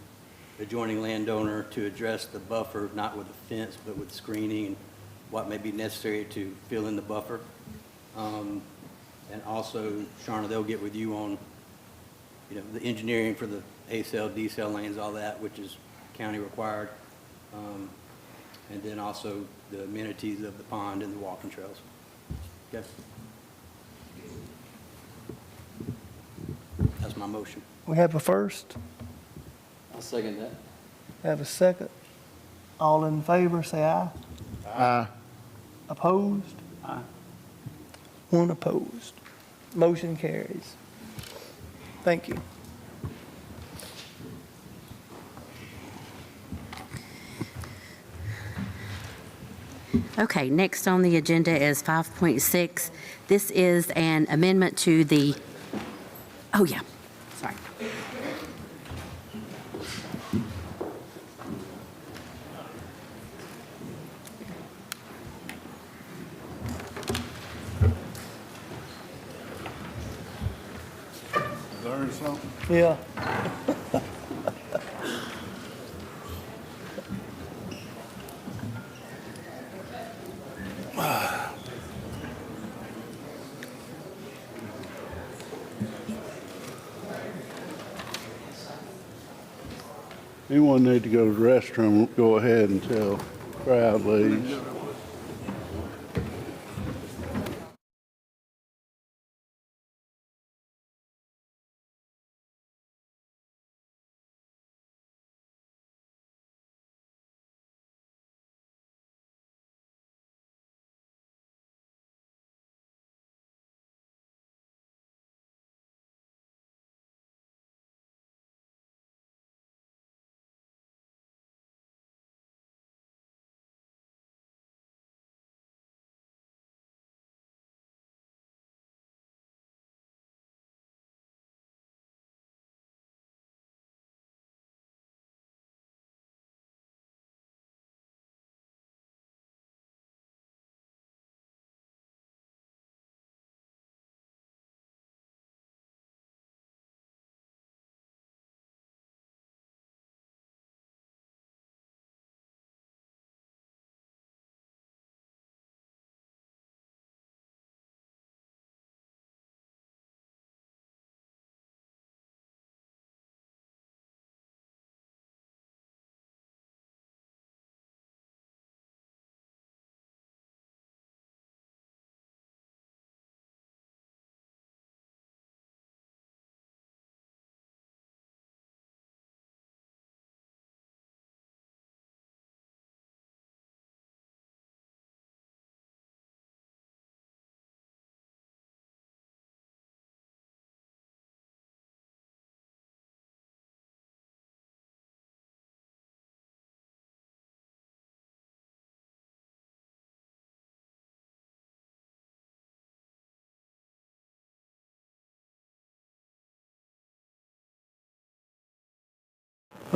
adjoining landowner to address the buffer, not with a fence, but with screening and what may be necessary to fill in the buffer. And also, Sharna, they'll get with you on, the engineering for the A-cell, D-cell lanes, all that, which is county required. And then also the amenities of the pond and the walking trails. Okay. That's my motion. We have a first, I'll second that. have a second. All in favor, say aye. Aye. Opposed? Aye. One opposed. Motion carries. Thank you. Okay, next on the agenda is 5.6. This is an amendment to the, oh yeah, sorry. Learn something? Yeah. Anyone need to go to the restroom, go ahead until crowd leaves.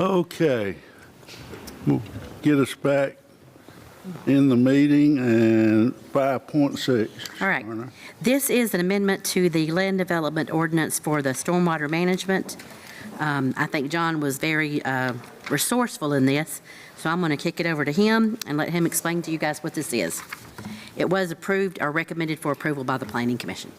Okay. We'll get us back in the meeting and 5.6. All right. This is an amendment to the land development ordinance for the stormwater management. I think John was very resourceful in this, so I'm going to kick it over to him and let him explain to you guys what this is. It was approved or recommended for approval by the Planning Commission.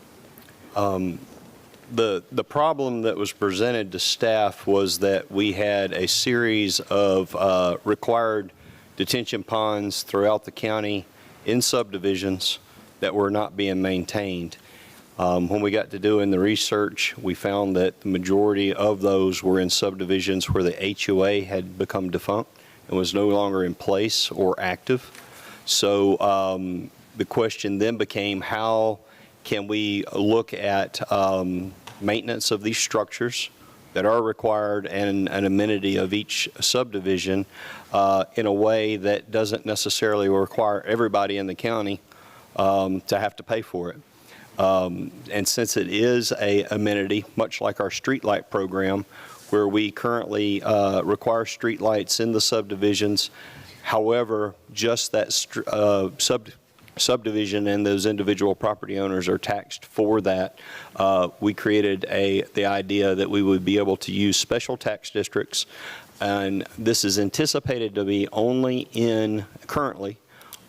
The problem that was presented to staff was that we had a series of required detention ponds throughout the county in subdivisions that were not being maintained. When we got to doing the research, we found that the majority of those were in subdivisions where the HOA had become defunct and was no longer in place or active. So the question then became, how can we look at maintenance of these structures that are required and an amenity of each subdivision in a way that doesn't necessarily require everybody in the county to have to pay for it. And since it is a amenity, much like our streetlight program, where we currently require streetlights in the subdivisions, however, just that subdivision and those individual property owners are taxed for that, we created the idea that we would be able to use special tax districts, and this is anticipated to be currently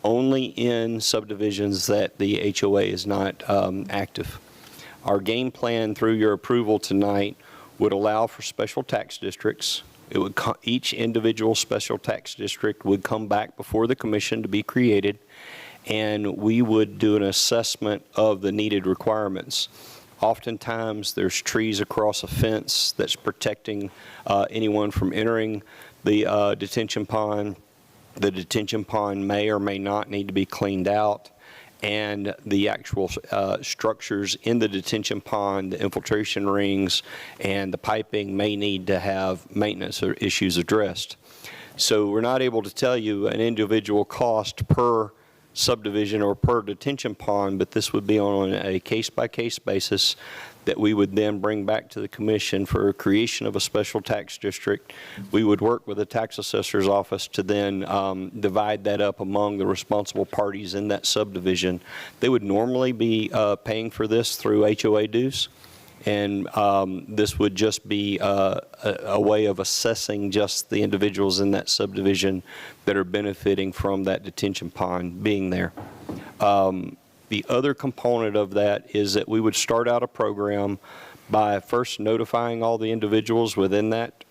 only in subdivisions that the HOA is not active. Our game plan through your approval tonight would allow for special tax districts. Each individual special tax district would come back before the commission to be created, and we would do an assessment of the needed requirements. Oftentimes, there's trees across a fence that's protecting anyone from entering the detention pond. The detention pond may or may not need to be cleaned out, and the actual structures in the detention pond, the infiltration rings, and the piping may need to have maintenance or issues addressed. So we're not able to tell you an individual cost per subdivision or per detention pond, but this would be on a case-by-case basis that we would then bring back to the commission for creation of a special tax district. We would work with the tax assessor's office to then divide that up among the responsible parties in that subdivision. They would normally be paying for this through HOA dues, and this would just be a way of assessing just the individuals in that subdivision that are benefiting from that detention pond being there. The other component of that is that we would start out a program by first notifying all the individuals within that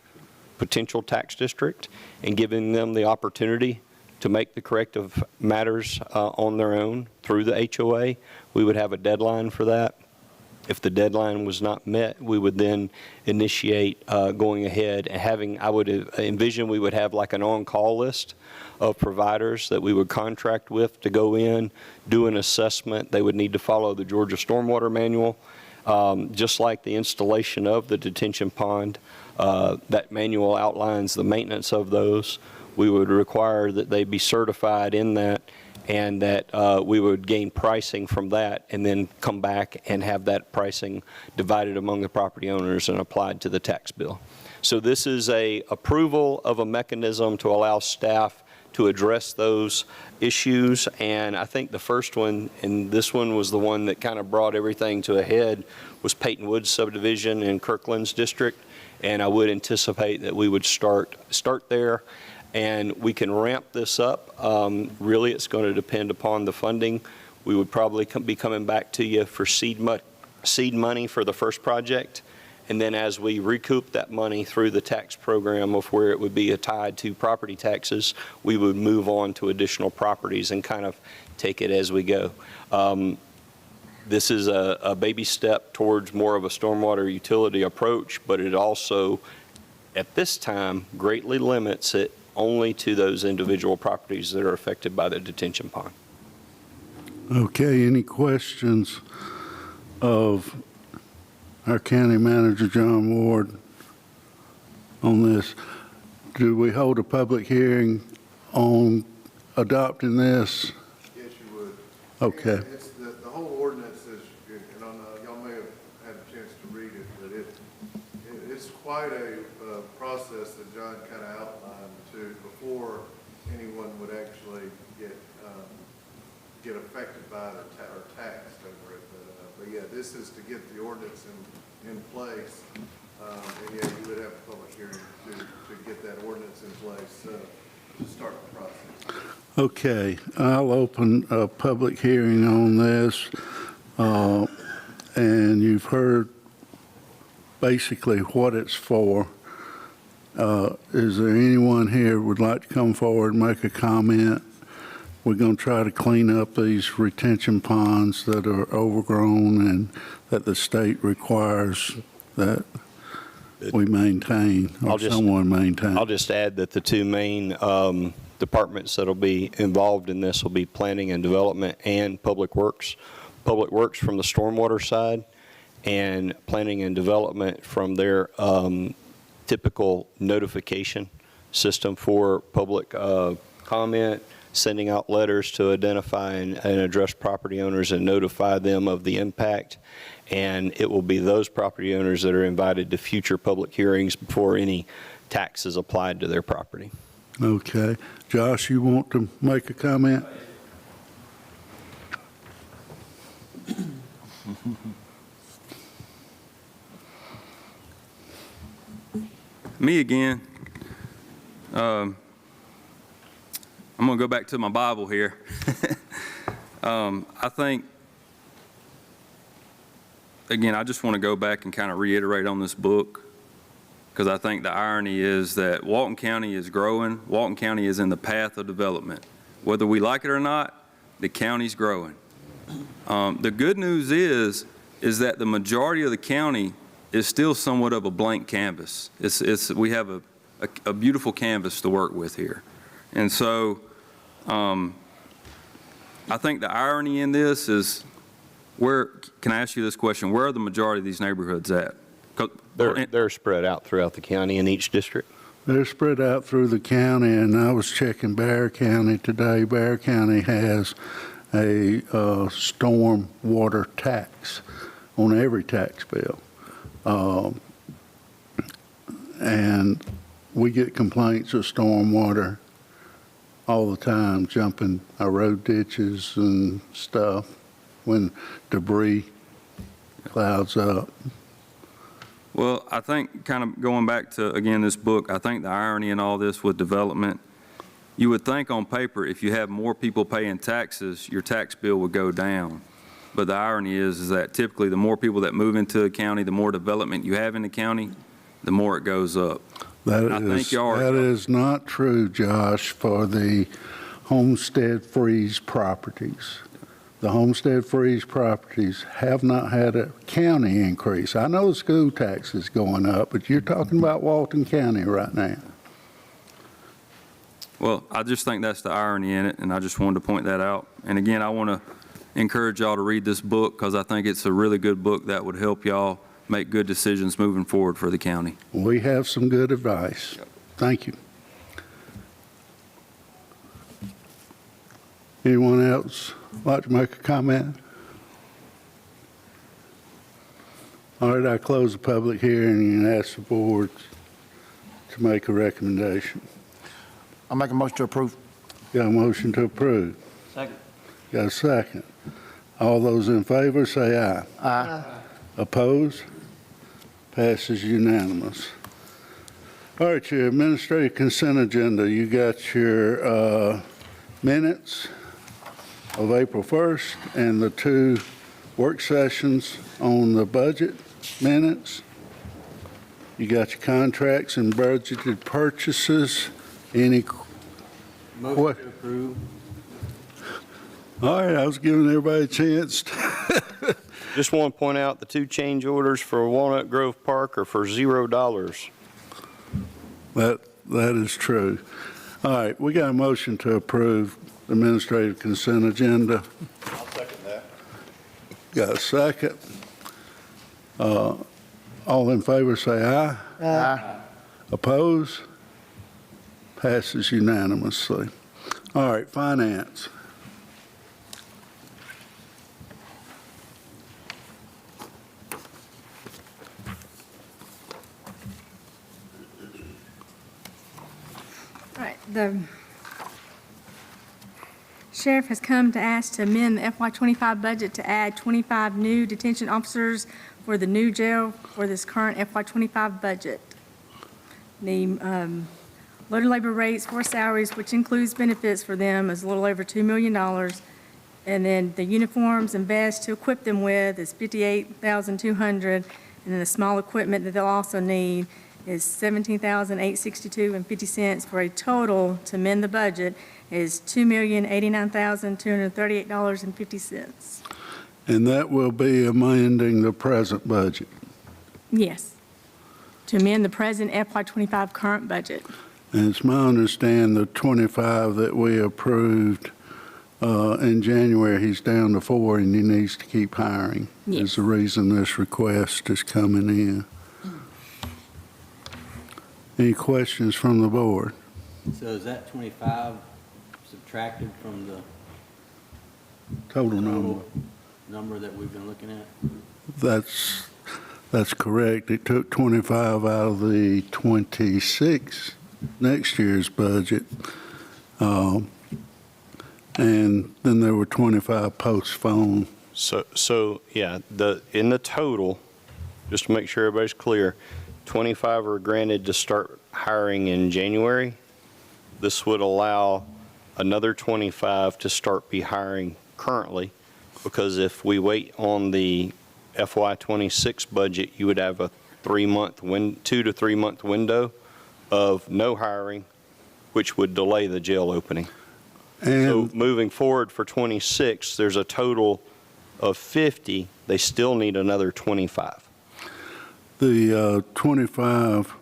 potential tax district and giving them the opportunity to make the corrective matters on their own through the HOA. We would have a deadline for that. If the deadline was not met, we would then initiate going ahead and I would envision we would have like an on-call list of providers that we would contract with to go in, do an assessment. They would need to follow the Georgia Stormwater Manual, just like the installation of the detention pond. That manual outlines the maintenance of those. We would require that they be certified in that, and that we would gain pricing from that and then come back and have that pricing divided among the property owners and applied to the tax bill. So this is a approval of a mechanism to allow staff to address those issues, and I think the first one, and this one was the one that kind of brought everything to a head, was Peyton Woods subdivision in Kirkland's district, and I would anticipate that we would start there. And we can ramp this up. Really, it's going to depend upon the funding. We would probably be coming back to you for seed money for the first project. And then as we recoup that money through the tax program of where it would be tied to property taxes, we would move on to additional properties and kind of take it as we go. This is a baby step towards more of a stormwater utility approach, but it also, at this time, greatly limits it only to those individual properties that are affected by the detention pond. Okay, any questions of our county manager, John Ward, on this? Do we hold a public hearing on adopting this? Yes, you would. Okay. And it's the whole ordinance is, and I know y'all may have had a chance to read it, but it's quite quite a process that John kind of outlined to before anyone would actually get affected by it or taxed over it. But yeah, this is to get the ordinance in place. And yeah, you would have a public hearing to get that ordinance in place to start the process. Okay, I'll open a public hearing on this. And you've heard basically what it's for. Is there anyone here who would like to come forward and make a comment? We're going to try to clean up these retention ponds that are overgrown and that the state requires that we maintain, or someone maintain. I'll just add that the two main departments that'll be involved in this will be planning and development and public works. Public works from the stormwater side, and planning and development from their typical notification system for public comment, sending out letters to identify and address property owners and notify them of the impact. And it will be those property owners that are invited to future public hearings before any tax is applied to their property. Okay. Josh, you want to make a comment? Me again. I'm going to go back to my Bible here. I think, again, I just want to go back and kind of reiterate on this book, because I think the irony is that Walton County is growing. Walton County is in the path of development. Whether we like it or not, the county's growing. The good news is that the majority of the county is still somewhat of a blank canvas. We have a beautiful canvas to work with here. And so I think the irony in this is, can I ask you this question? Where are the majority of these neighborhoods at? They're spread out throughout the county in each district. They're spread out through the county, and I was checking Bear County today. Bear County has a storm water tax on every tax bill. And we get complaints of storm water all the time, jumping our road ditches and stuff when debris clouds up. Well, I think, kind of going back to, again, this book, I think the irony in all this with development, you would think on paper, if you have more people paying taxes, your tax bill would go down. But the irony is that typically the more people that move into the county, the more development you have in the county, the more it goes up. That is not true, Josh, for the Homestead Freeze properties. The Homestead Freeze properties have not had a county increase. I know the school tax is going up, but you're talking about Walton County right now. Well, I just think that's the irony in it, and I just wanted to point that out. And again, I want to encourage y'all to read this book, because I think it's a really good book that would help y'all make good decisions moving forward for the county. We have some good advice. Thank you. Anyone else like to make a comment? All right, I close the public hearing and ask the board to make a recommendation. I'll make a motion to approve. Got a motion to approve? Second. Got a second? All those in favor say aye. Aye. Opposed? Passes unanimous. All right, your administrative consent agenda. You got your minutes of April 1st and the 2 work sessions on the budget minutes. You got your contracts and budgeted purchases. Any Motion to approve. All right, I was giving everybody a chance. Just want to point out the 2 change orders for Walnut Grove Park are for $0. That is true. All right, we got a motion to approve the administrative consent agenda. I'll second that. Got a second. All in favor say aye. Aye. Opposed? Passes unanimously. All right, finance. The sheriff has come to ask to amend the FY25 budget to add 25 new detention officers for the new jail for this current FY25 budget. The loaded labor rates for salaries, which includes benefits for them, is a little over $2 million. And then the uniforms and vests to equip them with is $58,200. And then the small equipment that they'll also need is $17,862.50 for a total to amend the budget is $2,089,238.50. And that will be amending the present budget. Yes, to amend the present FY25 current budget. And it's my understanding the 25 that we approved in January, he's down to 4 and he needs to keep hiring. Yes. Is the reason this request is coming in. Any questions from the board? So is that 25 subtracted from the Total number. number that we've been looking at? That's correct. It took 25 out of the 26 next year's budget. And then there were 25 postponed. So yeah, in the total, just to make sure everybody's clear, 25 are granted to start hiring in January. This would allow another 25 to start be hiring currently, because if we wait on the FY26 budget, you would have a 2 to 3 month window of no hiring, which would delay the jail opening. So moving forward for 26, there's a total of 50. They still need another 25. The 25,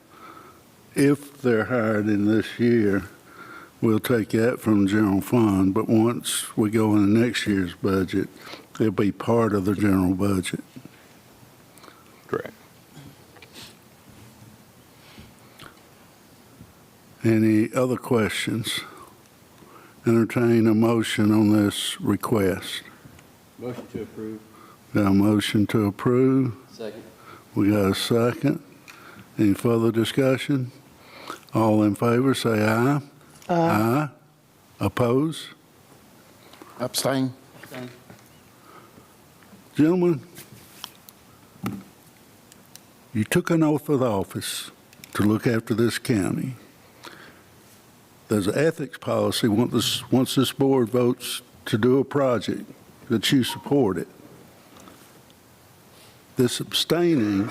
if they're hired in this year, we'll take that from the general fund. But once we go into next year's budget, it'll be part of the general budget. Correct. Any other questions? Entertain a motion on this request. Motion to approve. Got a motion to approve. Second. We got a second. Any further discussion? All in favor, say aye. Aye. Oppose? Abstain. Gentlemen, you took an oath of office to look after this county. There's an ethics policy, once this board votes to do a project, that you support it. This abstaining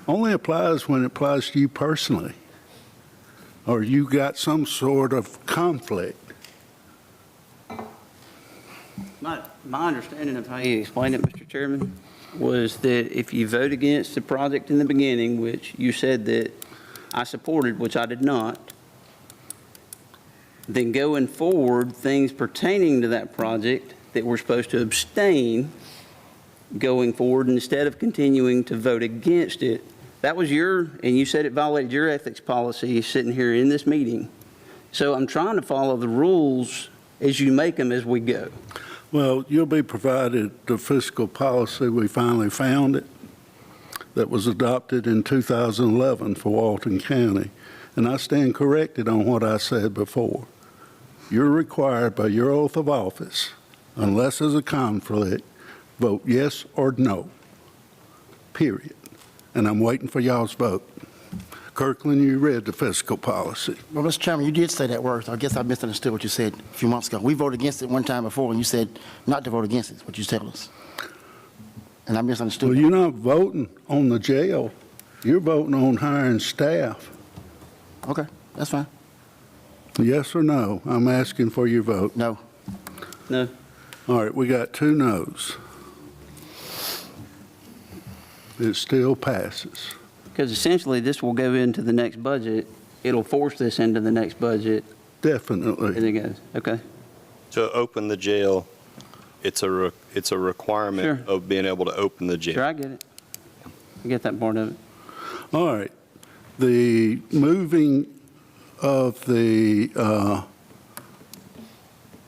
only applies when it applies to you personally, or you got some sort of conflict. My understanding of how you explained it, Mr. Chairman, was that if you vote against the project in the beginning, which you said that I supported, which I did not, then going forward, things pertaining to that project that we're supposed to abstain going forward instead of continuing to vote against it. That was and you said it violated your ethics policy sitting here in this meeting. So I'm trying to follow the rules as you make them as we go. Well, you'll be provided the fiscal policy. We finally found it, that was adopted in 2011 for Walton County. And I stand corrected on what I said before. You're required by your oath of office, unless there's a conflict, vote yes or no, period. And I'm waiting for y'all's vote. Kirkland, you read the fiscal policy. Well, Mr. Chairman, you did say that word. I guess I misunderstood what you said a few months ago. We voted against it one time before, and you said not to vote against it, is what you tell us. And I misunderstood. Well, you're not voting on the jail. You're voting on hiring staff. Okay, that's fine. Yes or no? I'm asking for your vote. No. No. All right, we got 2 no's. It still passes. Because essentially, this will go into the next budget. It'll force this into the next budget. Definitely. And it goes, okay. To open the jail, it's a requirement of being able to open the jail. Sure, I get it. I get that part of it. All right. The moving of the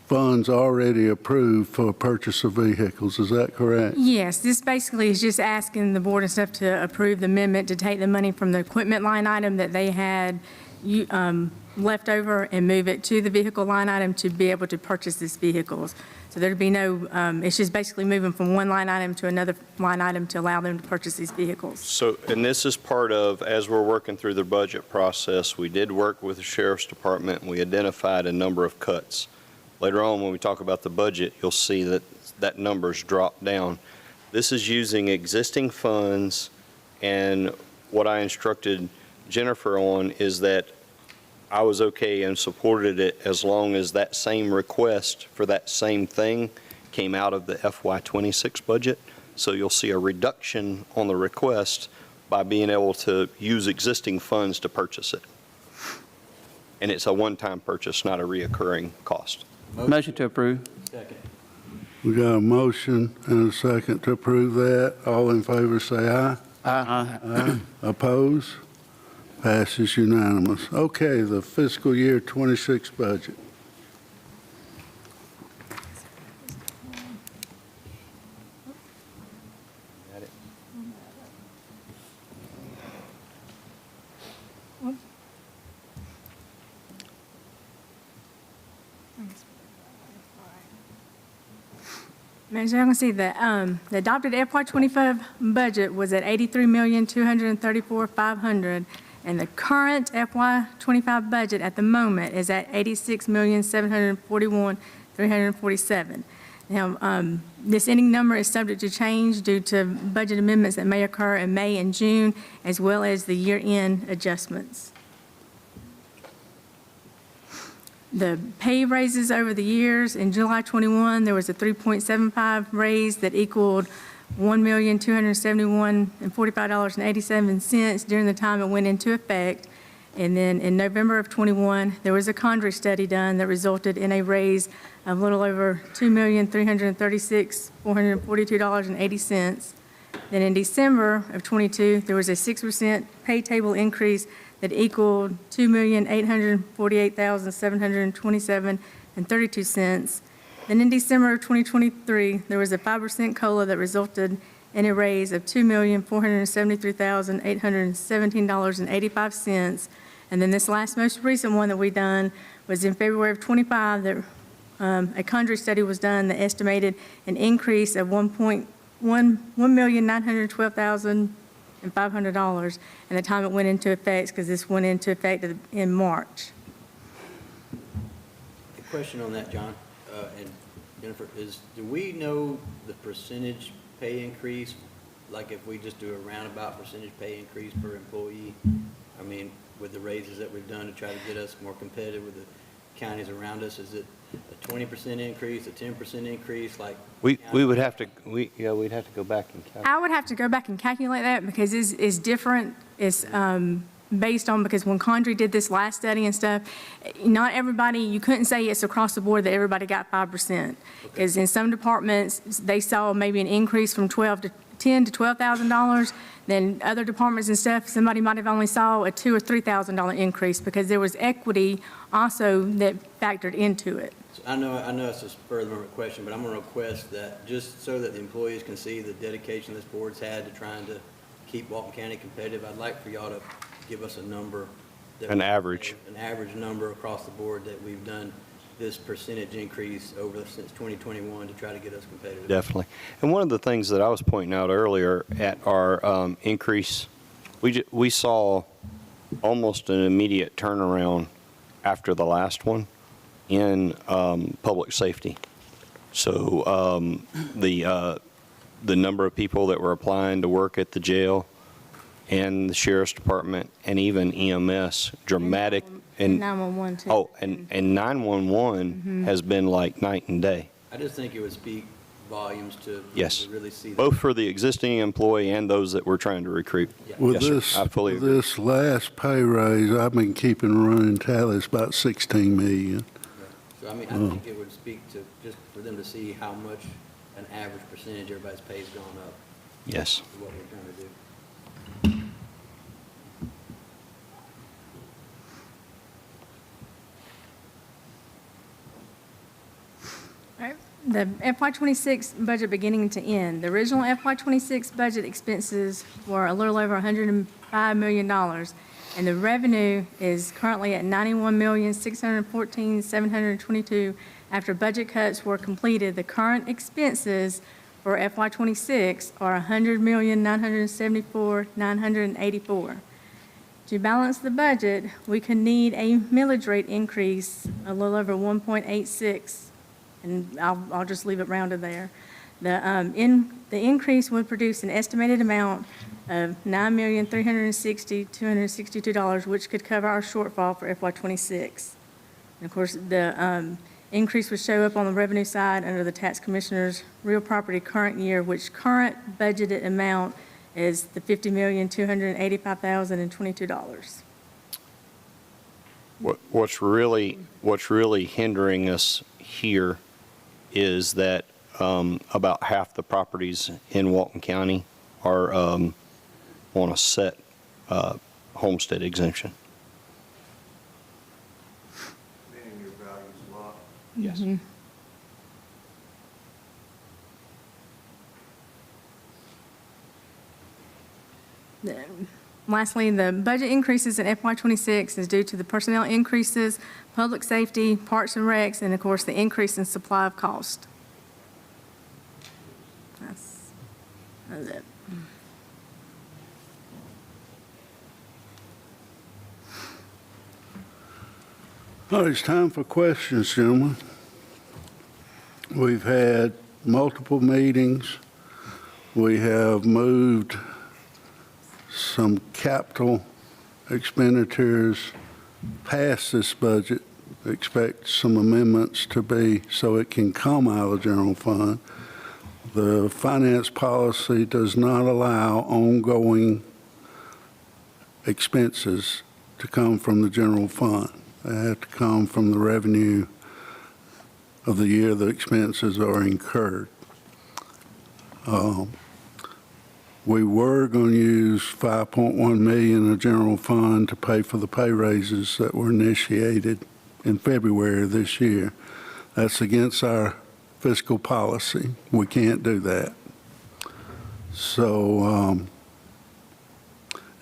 funds already approved for purchase of vehicles, is that correct? Yes, this basically is just asking the board and stuff to approve the amendment to take the money from the equipment line item that they had left over and move it to the vehicle line item to be able to purchase these vehicles. So there'd be no, it's just basically moving from one line item to another line item to allow them to purchase these vehicles. So, and this is part of, as we're working through the budget process, we did work with the Sheriff's Department, and we identified a number of cuts. Later on, when we talk about the budget, you'll see that that number's dropped down. This is using existing funds, and what I instructed Jennifer on is that I was okay and supported it as long as that same request for that same thing came out of the FY26 budget. So you'll see a reduction on the request by being able to use existing funds to purchase it. And it's a one-time purchase, not a reoccurring cost. Motion to approve. Second. We got a motion and a second to approve that. All in favor say aye. Aye. Oppose? Passes unanimous. Okay, the fiscal year 26 budget. As y'all can see, the adopted FY25 budget was at $83,234,500, and the current FY25 budget at the moment is at $86,741,347. Now, this ending number is subject to change due to budget amendments that may occur in May and June, as well as the year-end adjustments. The pay raises over the years, in July 21, there was a 3.75 raise that equaled $1,271,045.87 during the time it went into effect. And then in November of 21, there was a Condrey study done that resulted in a raise of a little over $2,336,442.80. Then in December of 22, there was a 6% pay table increase that equaled $2,848,727.32. Then in December of 2023, there was a 5% COLA that resulted in a raise of $2,473,817.85. And then this last most recent one that we done was in February of 25, that a Condrey study was done that estimated an increase of $1,912,500 and the time it went into effect, because this went into effect in March. A question on that, John, and Jennifer, is, do we know the percentage pay increase? Like if we just do a roundabout percentage pay increase per employee? I mean, with the raises that we've done to try to get us more competitive with the counties around us, is it a 20% increase, a 10% increase, like? We would have to, we'd have to go back and calculate. I would have to go back and calculate that because it's different. It's based on, because when Condrey did this last study and stuff, not everybody, you couldn't say it's across the board that everybody got 5%. Because in some departments, they saw maybe an increase from $10,000 to $12,000. Then other departments and stuff, somebody might have only saw a $2,000 or $3,000 increase because there was equity also that factored into it. I know it's a spur of the moment question, but I'm going to request that just so that the employees can see the dedication this board's had to trying to keep Walton County competitive, I'd like for y'all to give us a number. An average. An average number across the board that we've done this percentage increase over since 2021 to try to get us competitive. Definitely. And one of the things that I was pointing out earlier at our increase, we saw almost an immediate turnaround after the last one in public safety. So the number of people that were applying to work at the jail and the Sheriff's Department and even EMS, dramatic. And 911 too. Oh, and 911 has been like night and day. I just think it would speak volumes to Yes. really see that. Both for the existing employee and those that we're trying to recruit. With Yes, sir. I fully agree. this last pay raise, I've been keeping running tallies about 16 million. So I mean, I think it would speak to, just for them to see how much an average percentage everybody's pay's gone up. Yes. Is what we're trying to do. The FY26 budget beginning to end. The original FY26 budget expenses were a little over $105 million. And the revenue is currently at $91,614,722. After budget cuts were completed, the current expenses for FY '26 are $100,974,984. To balance the budget, we could need a millage rate increase a little over 1.86, and I'll just leave it rounded there. The increase would produce an estimated amount of $9,360,262, which could cover our shortfall for FY '26. And of course, the increase would show up on the revenue side under the tax commissioner's real property current year, which current budgeted amount is the $50,285,022. What's really hindering us here is that about half the properties in Walton County are on a set homestead exemption. Meaning your value's a lot. Yes. Lastly, the budget increases in FY '26 is due to the personnel increases, public safety, parks and recs, and of course, the increase in supply of cost. That's it. All right, it's time for questions, gentlemen. We've had multiple meetings. We have moved some capital expenditures past this budget. Expect some amendments to be so it can come out of the general fund. The finance policy does not allow ongoing expenses to come from the general fund. They have to come from the revenue of the year the expenses are incurred. We were going to use $5.1 million of general fund to pay for the pay raises that were initiated in February of this year. That's against our fiscal policy. We can't do that. So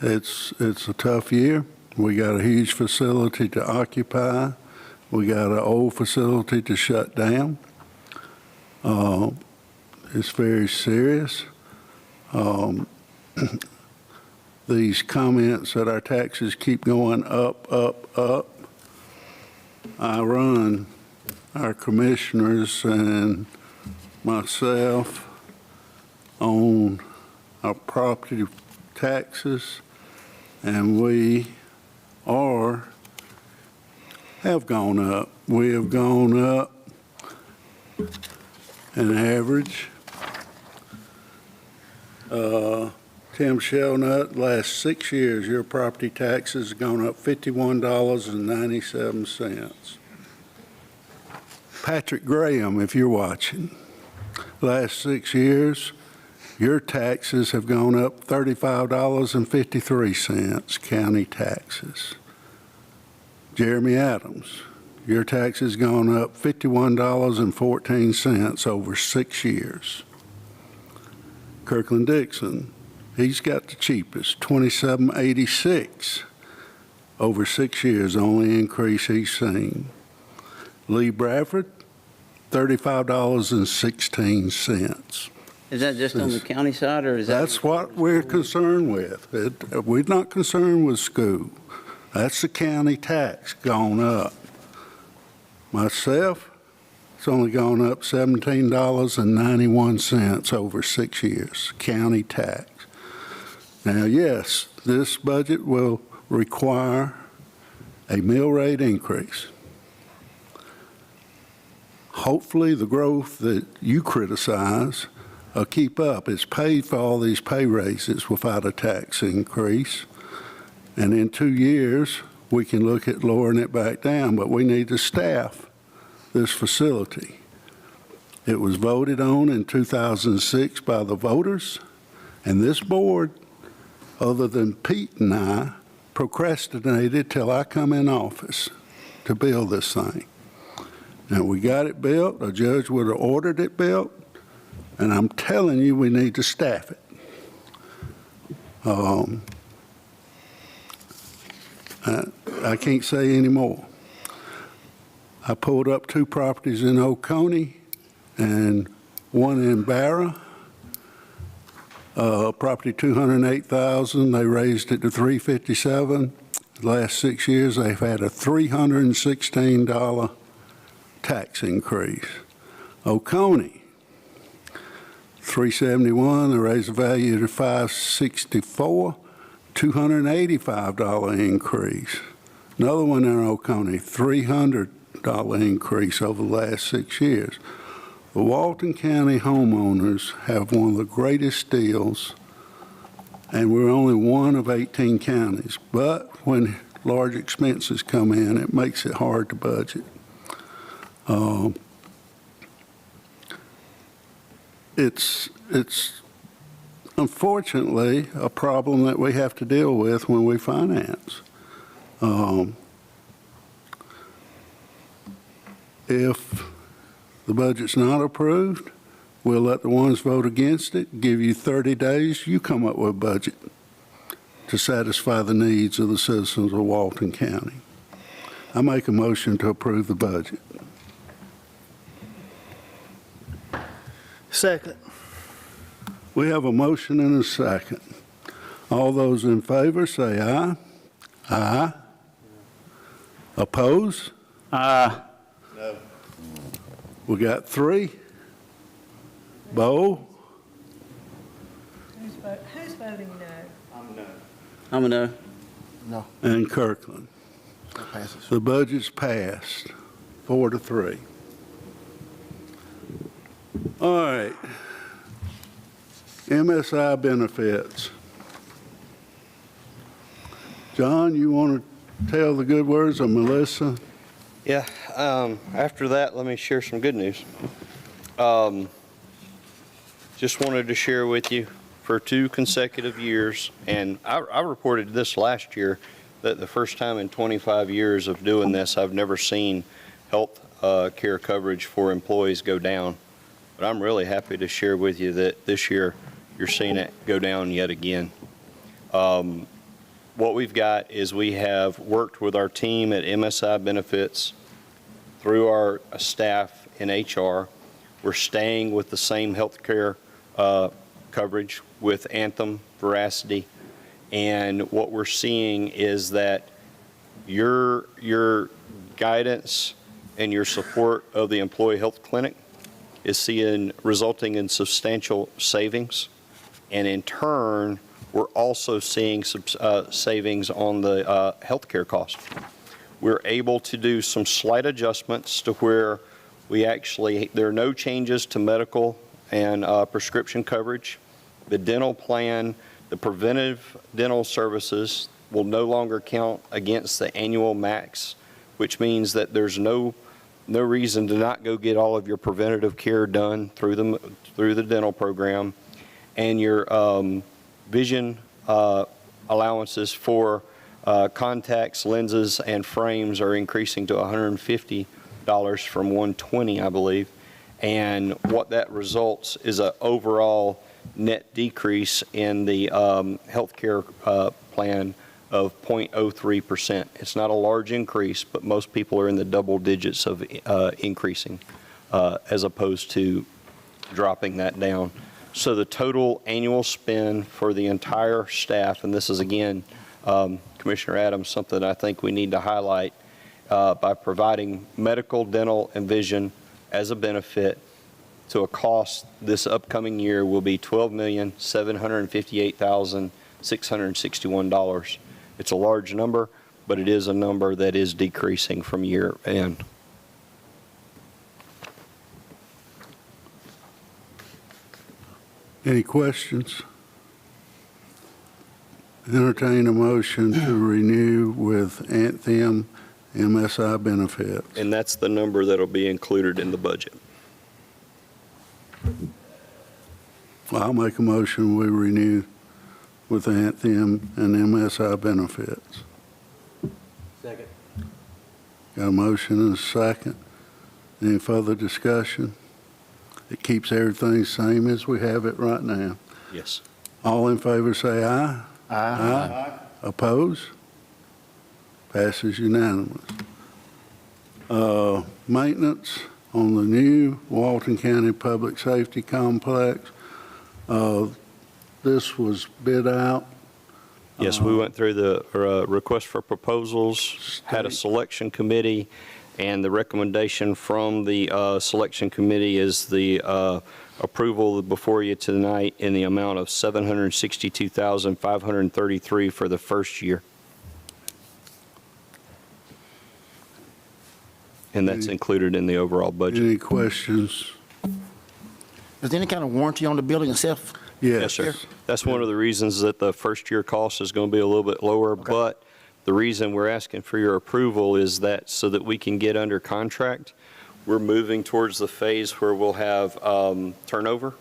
it's a tough year. We got a huge facility to occupy. We got an old facility to shut down. It's very serious. These comments that our taxes keep going up, up, up. I run our commissioners and myself on our property taxes, and we have gone up. We have gone up an average. Tim Shelnut, last 6 years, your property taxes have gone up $51.97. Patrick Graham, if you're watching, last 6 years, your taxes have gone up $35.53, county taxes. Jeremy Adams, your taxes gone up $51.14 over 6 years. Kirkland Dixon, he's got the cheapest, $27.86 over 6 years, only increase he's seen. Lee Bradford, $35.16. Is that just on the county side, or is that? That's what we're concerned with. We're not concerned with school. That's the county tax gone up. Myself, it's only gone up $17.91 over 6 years, county tax. Now, yes, this budget will require a mill rate increase. Hopefully, the growth that you criticize will keep up. It's paid for all these pay raises without a tax increase. And in 2 years, we can look at lowering it back down, but we need to staff this facility. It was voted on in 2006 by the voters, and this board, other than Pete and I, procrastinated till I come in office to build this thing. Now, we got it built, a judge would have ordered it built, and I'm telling you, we need to staff it. I can't say any more. I pulled up 2 properties in Oconee and one in Barra. Property $208,000, they raised it to $357,000. The last 6 years, they've had a $316 tax increase. Oconee, $371,000, they raised the value to $564,000, $285 increase. Another one in Oconee, $300 increase over the last 6 years. The Walton County homeowners have one of the greatest deals, and we're only one of 18 counties. But when large expenses come in, it makes it hard to budget. It's unfortunately a problem that we have to deal with when we finance. If the budget's not approved, we'll let the ones vote against it, give you 30 days, you come up with a budget to satisfy the needs of the citizens of Walton County. I make a motion to approve the budget. Second. We have a motion and a second. All those in favor say aye. Aye. Oppose? Aye. No. We got 3. Bo? Who's voting no? I'm a no. No, And Kirkland. that passes. The budget's passed, 4-3. All right. MSI benefits. John, you want to tell the good words of Melissa? Yeah, after that, let me share some good news. Just wanted to share with you for 2 consecutive years, and I reported this last year, that the first time in 25 years of doing this, I've never seen health care coverage for employees go down. But I'm really happy to share with you that this year, you're seeing it go down yet again. What we've got is we have worked with our team at MSI Benefits through our staff in HR. We're staying with the same health care coverage with Anthem, Veracity, and what we're seeing is that your guidance and your support of the employee health clinic is resulting in substantial savings, and in turn, we're also seeing savings on the healthcare cost. We're able to do some slight adjustments to where there are no changes to medical and prescription coverage. The dental plan, the preventive dental services will no longer count against the annual max, which means that there's no reason to not go get all of your preventative care done through the dental program. And your vision allowances for contacts, lenses, and frames are increasing to $150 from $120, I believe. And what that results is an overall net decrease in the healthcare plan of 0.03%. It's not a large increase, but most people are in the double digits of increasing as opposed to dropping that down. So the total annual spend for the entire staff, and this is again, Commissioner Adams, something I think we need to highlight, by providing medical, dental, and vision as a benefit to a cost this upcoming year will be $12,758,661. It's a large number, but it is a number that is decreasing from year end. Any questions? Entertain a motion to renew with Anthem MSI benefits. And that's the number that'll be included in the budget. Well, I'll make a motion, we renew with Anthem and MSI benefits. Second. Got a motion and a second. Any further discussion? It keeps everything the same as we have it right now. Yes. All in favor say aye. Aye. Oppose? Passes unanimous. Maintenance on the new Walton County Public Safety Complex. This was bid out. Yes, we went through the request for proposals, had a selection committee, and the recommendation from the selection committee is the approval before you tonight in the amount of $762,533 for the first year. And that's included in the overall budget. Any questions? Is there any kind of warranty on the building itself? Yes, sir. That's one of the reasons that the first-year cost is going to be a little bit lower, but the reason we're asking for your approval is that so that we can get under contract, we're moving towards the phase where we'll have turnover,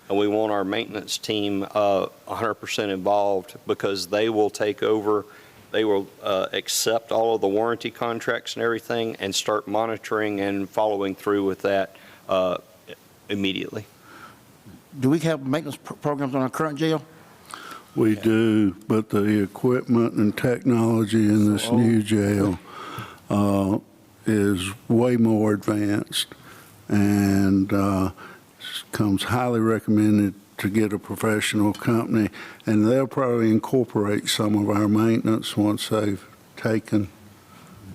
and we want our maintenance team 100% involved because they will take over, they will accept all of the warranty contracts and everything and start monitoring and following through with that immediately. Do we have maintenance programs on our current jail? We do, but the equipment and technology in this new jail is way more advanced and comes highly recommended to get a professional company, and they'll probably incorporate some of our maintenance once they've taken.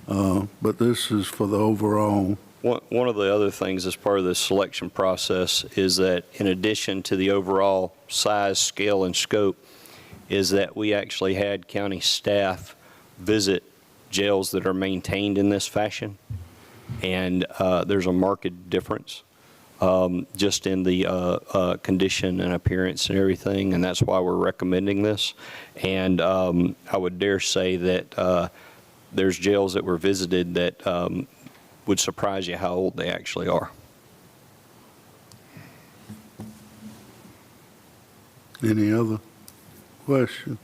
But this is for the overall. One of the other things as part of the selection process is that in addition to the overall size, scale, and scope, is that we actually had county staff visit jails that are maintained in this fashion. And there's a marked difference just in the condition and appearance and everything, and that's why we're recommending this. And I would dare say that there's jails that were visited that would surprise you how old they actually are. Any other questions?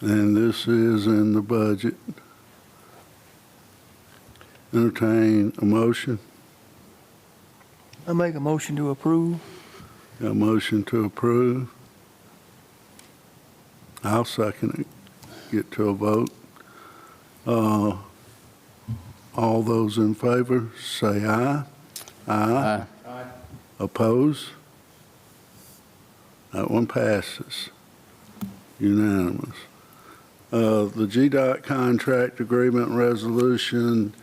And this is in the budget. Entertain a motion. I make a motion to approve. Got a motion to approve. I'll second it. Get to a vote. All those in favor, say aye. Aye. Aye. Oppose? That one passes. Unanimous. The GDOT contract agreement resolution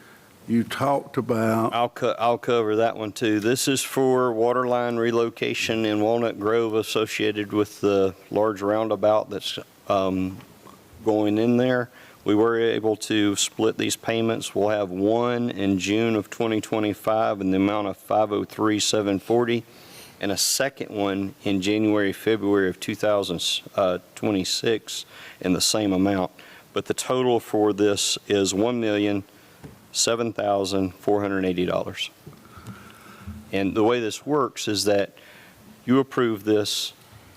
you talked about. I'll cover that one too. This is for water line relocation in Walnut Grove associated with the large roundabout that's going in there. We were able to split these payments. We'll have one in June of 2025 in the amount of $503,740, and a second one in January, February of 2026 in the same amount. But the total for this is $1,007,480. And the way this works is that you approve this,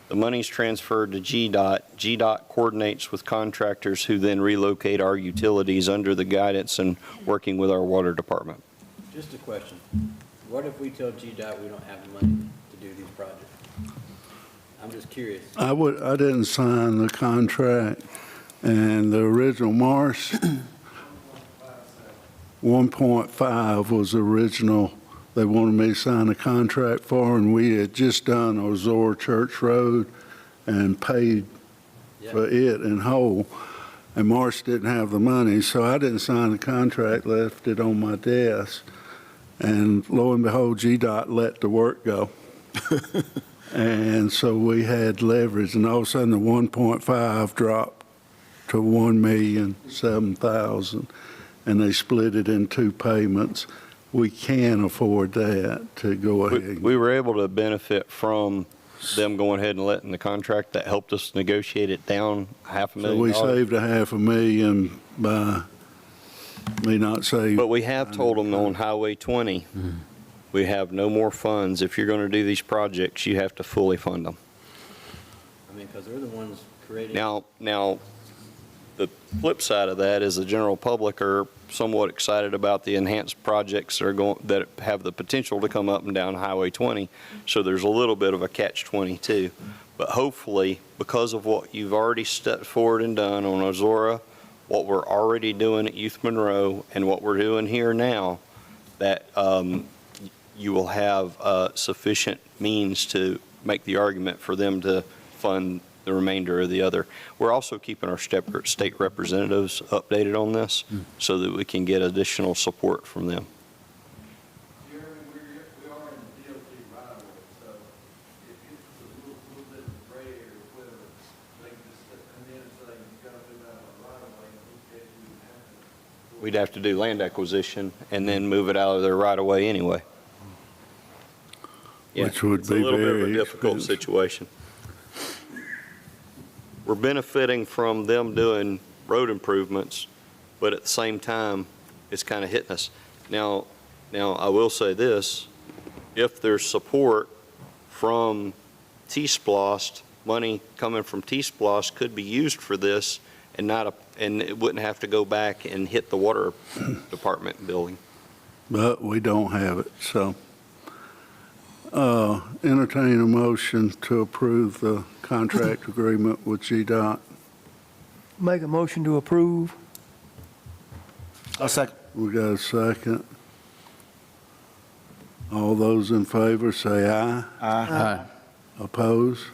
the money's transferred to GDOT. GDOT coordinates with contractors who then relocate our utilities under the guidance and working with our water department. Just a question. What if we tell GDOT we don't have the money to do these projects? I'm just curious. I didn't sign the contract, and the original Marsh 1.5 was the original. They wanted me to sign a contract for, and we had just done Ozora Church Road and paid for it in whole. And Marsh didn't have the money, so I didn't sign the contract, left it on my desk. And lo and behold, GDOT let the work go. And so we had leverage, and all of a sudden the 1.5 dropped to $1,007,000, and they split it in two payments. We can afford that to go ahead. We were able to benefit from them going ahead and letting the contract. That helped us negotiate it down $500,000. So we saved $500,000 by me not saving. But we have told them on Highway 20, we have no more funds. If you're going to do these projects, you have to fully fund them. I mean, because they're the ones creating. Now, the flip side of that is the general public are somewhat excited about the enhanced projects that have the potential to come up and down Highway 20. So there's a little bit of a catch-22. But hopefully, because of what you've already stepped forward and done on Azora, what we're already doing at Youth Monroe, and what we're doing here now, that you will have sufficient means to make the argument for them to fund the remainder of the other. We're also keeping our state representatives updated on this so that we can get additional support from them. We are in the DOT right away, so if it's a little bit of gray area, whether they can just come in and say, you've got to do that on right away, We'd have to do land acquisition and then move it out of their right of way anyway. Yeah, Which would it's be a little bit of a very difficult expensive. situation. We're benefiting from them doing road improvements, but at the same time, it's kind of hitting us. Now, I will say this, if there's support from T-Splost, money coming from T-Splost could be used for this and and it wouldn't have to go back and hit the water department building. But we don't have it, so. Entertain a motion to approve the contract agreement with GDOT. Make a motion to approve. I'll second. We got a second. All those in favor say aye. Aye. Opposed?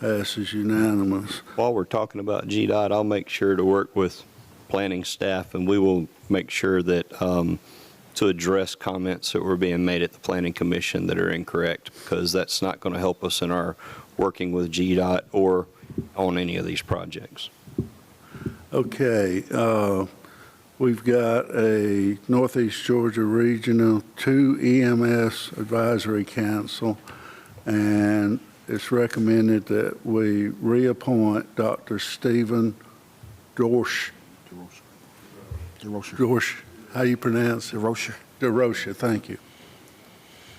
Passes unanimous. While we're talking about GDOT, I'll make sure to work with planning staff, and we will make sure that to address comments that were being made at the Planning Commission that are incorrect, because that's not going to help us in our working with GDOT or on any of these projects. Okay, we've got a Northeast Georgia Regional 2 EMS Advisory Council, and it's recommended that we reappoint Dr. Stephen Dorsch. Dorsch, how you pronounce it? DeRocher. DeRocher, thank you.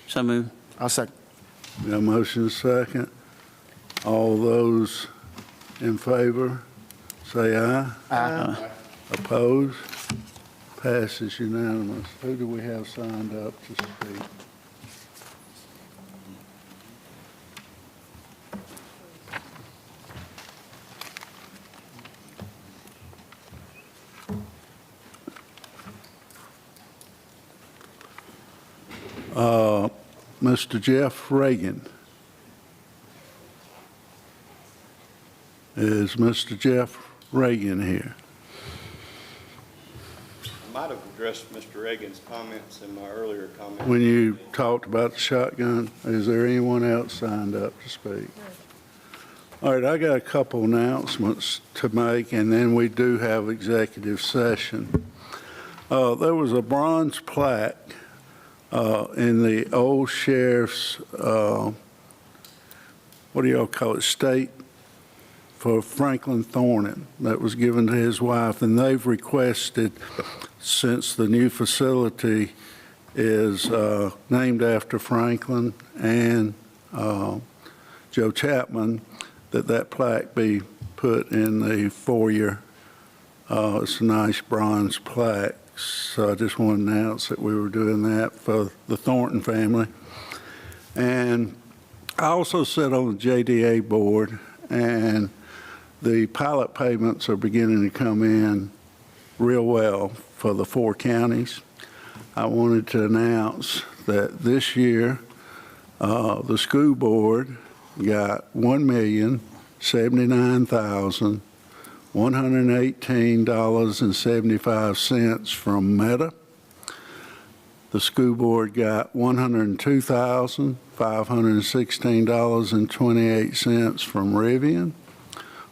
So move. I'll second. We got a motion second. All those in favor, say aye. Aye. Opposed? Passes unanimous. Who do we have signed up to speak? Mr. Jeff Reagan. Is Mr. Jeff Reagan here? I might have addressed Mr. Reagan's comments in my earlier comments. When you talked about the shotgun, is there anyone else signed up to speak? All right, I got a couple announcements to make, and then we do have executive session. There was a bronze plaque in the old sheriff's, what do y'all call it, state for Franklin Thornton that was given to his wife, and they've requested, since the new facility is named after Franklin and Joe Chapman, that plaque be put in the foyer. It's a nice bronze plaque. So I just want to announce that we were doing that for the Thornton family. And I also sit on the JDA board, and the pilot payments are beginning to come in real well for the 4 counties. I wanted to announce that this year, the school board got $1,079,118.75 from Meta. The school board got $102,516.28 from Rivian,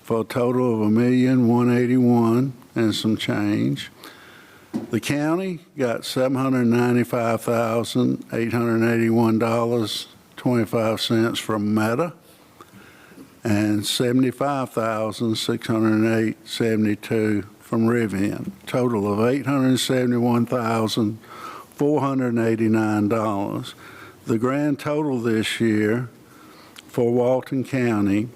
for a total of $1,181,000 and some change. The county got $795,881.25 from Meta, and $75,608.72 from Rivian, total of $871,489. The grand total this year for Walton County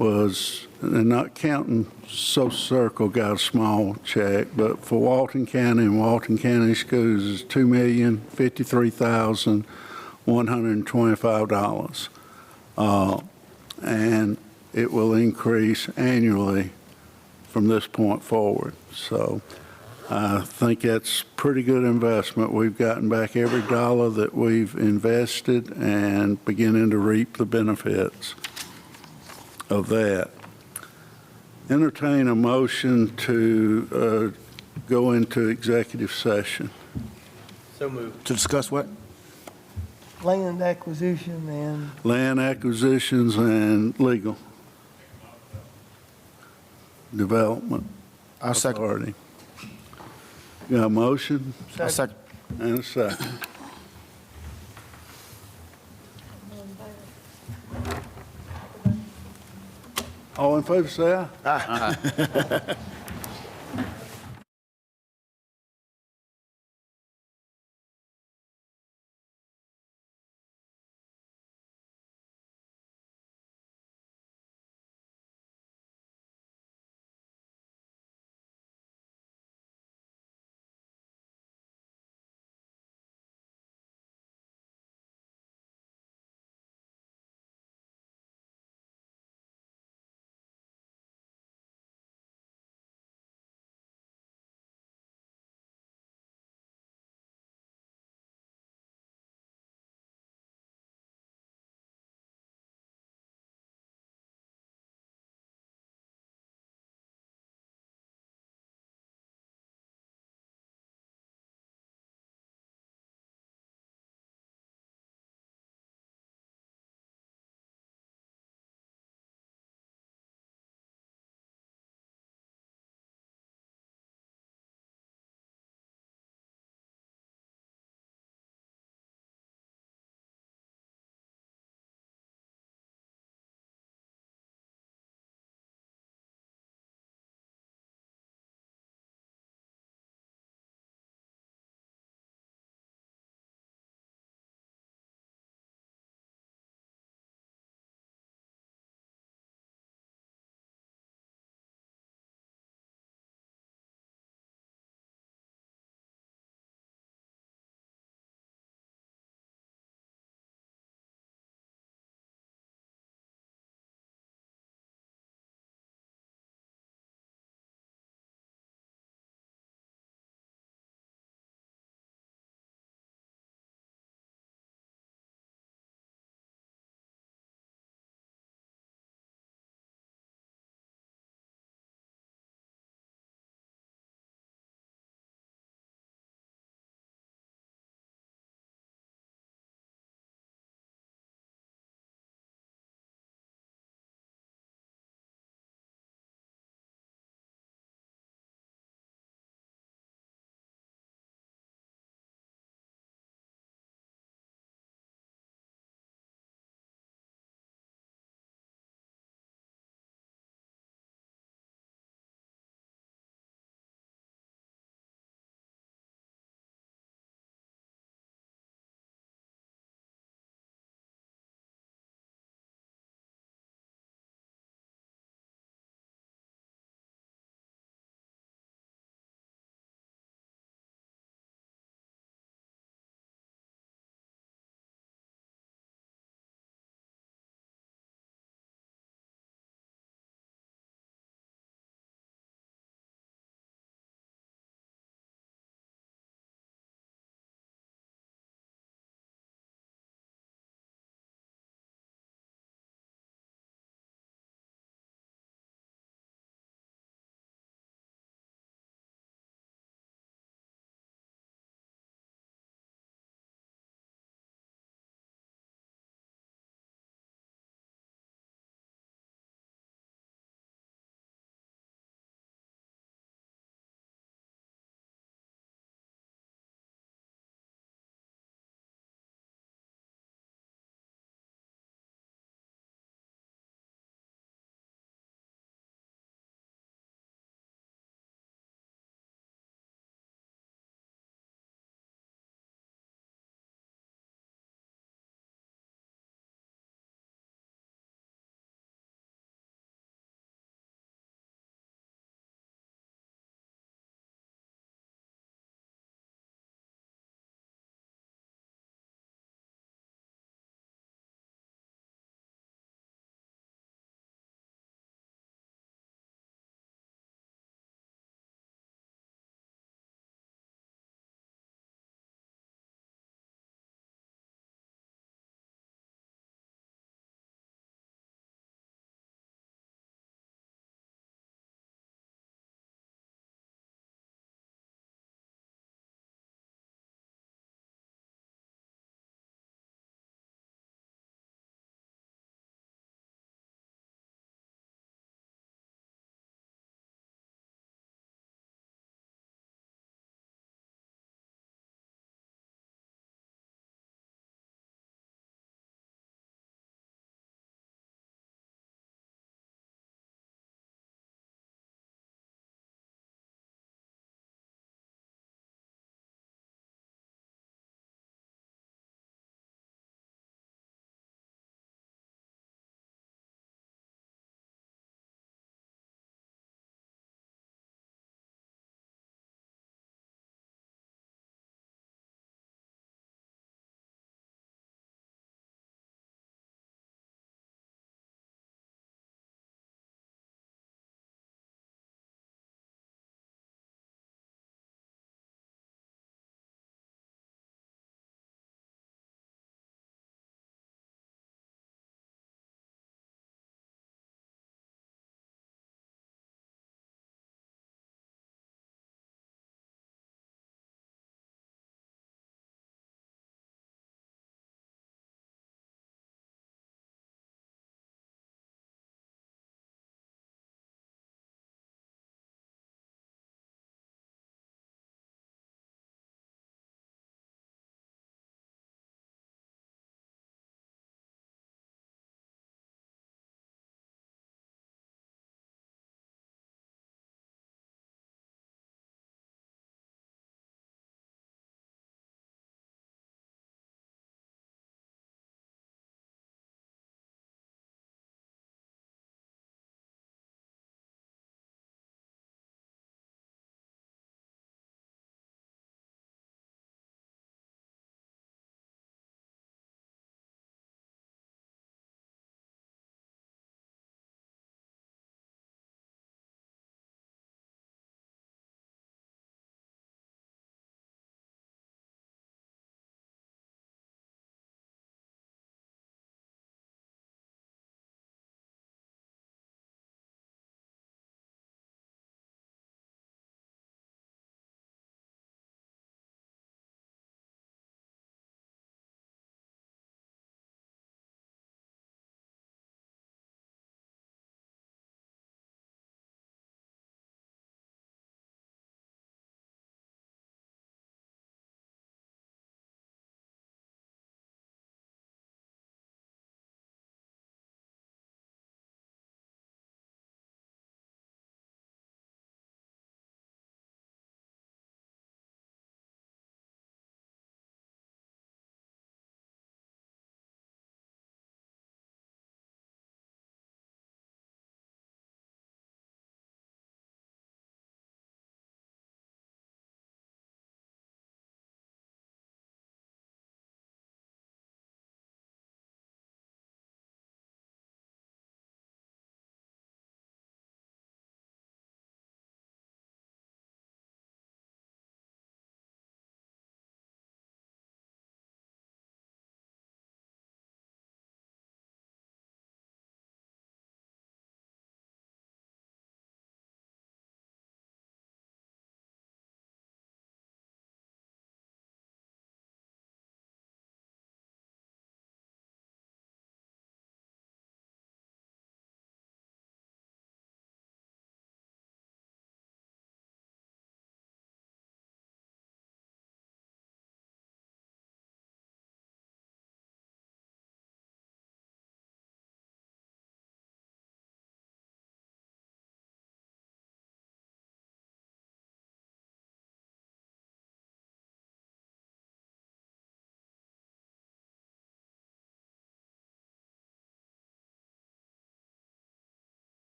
was, and not counting Social Circle got a small check, but for Walton County and Walton County schools is $2,053,125. And it will increase annually from this point forward. So I think that's pretty good investment. We've gotten back every dollar that we've invested and beginning to reap the benefits of that. Entertain a motion to go into executive session. So moved. To discuss what? Land acquisition and Land acquisitions and legal development I'll second. authority. Got a motion I'll second. and a second. All in favor, say aye. Aye.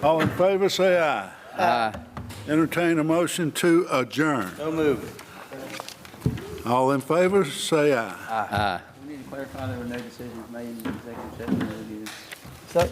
All in favor, say aye. Aye. Entertain a motion to adjourn. So moved. All in favor, say aye. Aye. We need to clarify there were no decisions made in the executive session. So,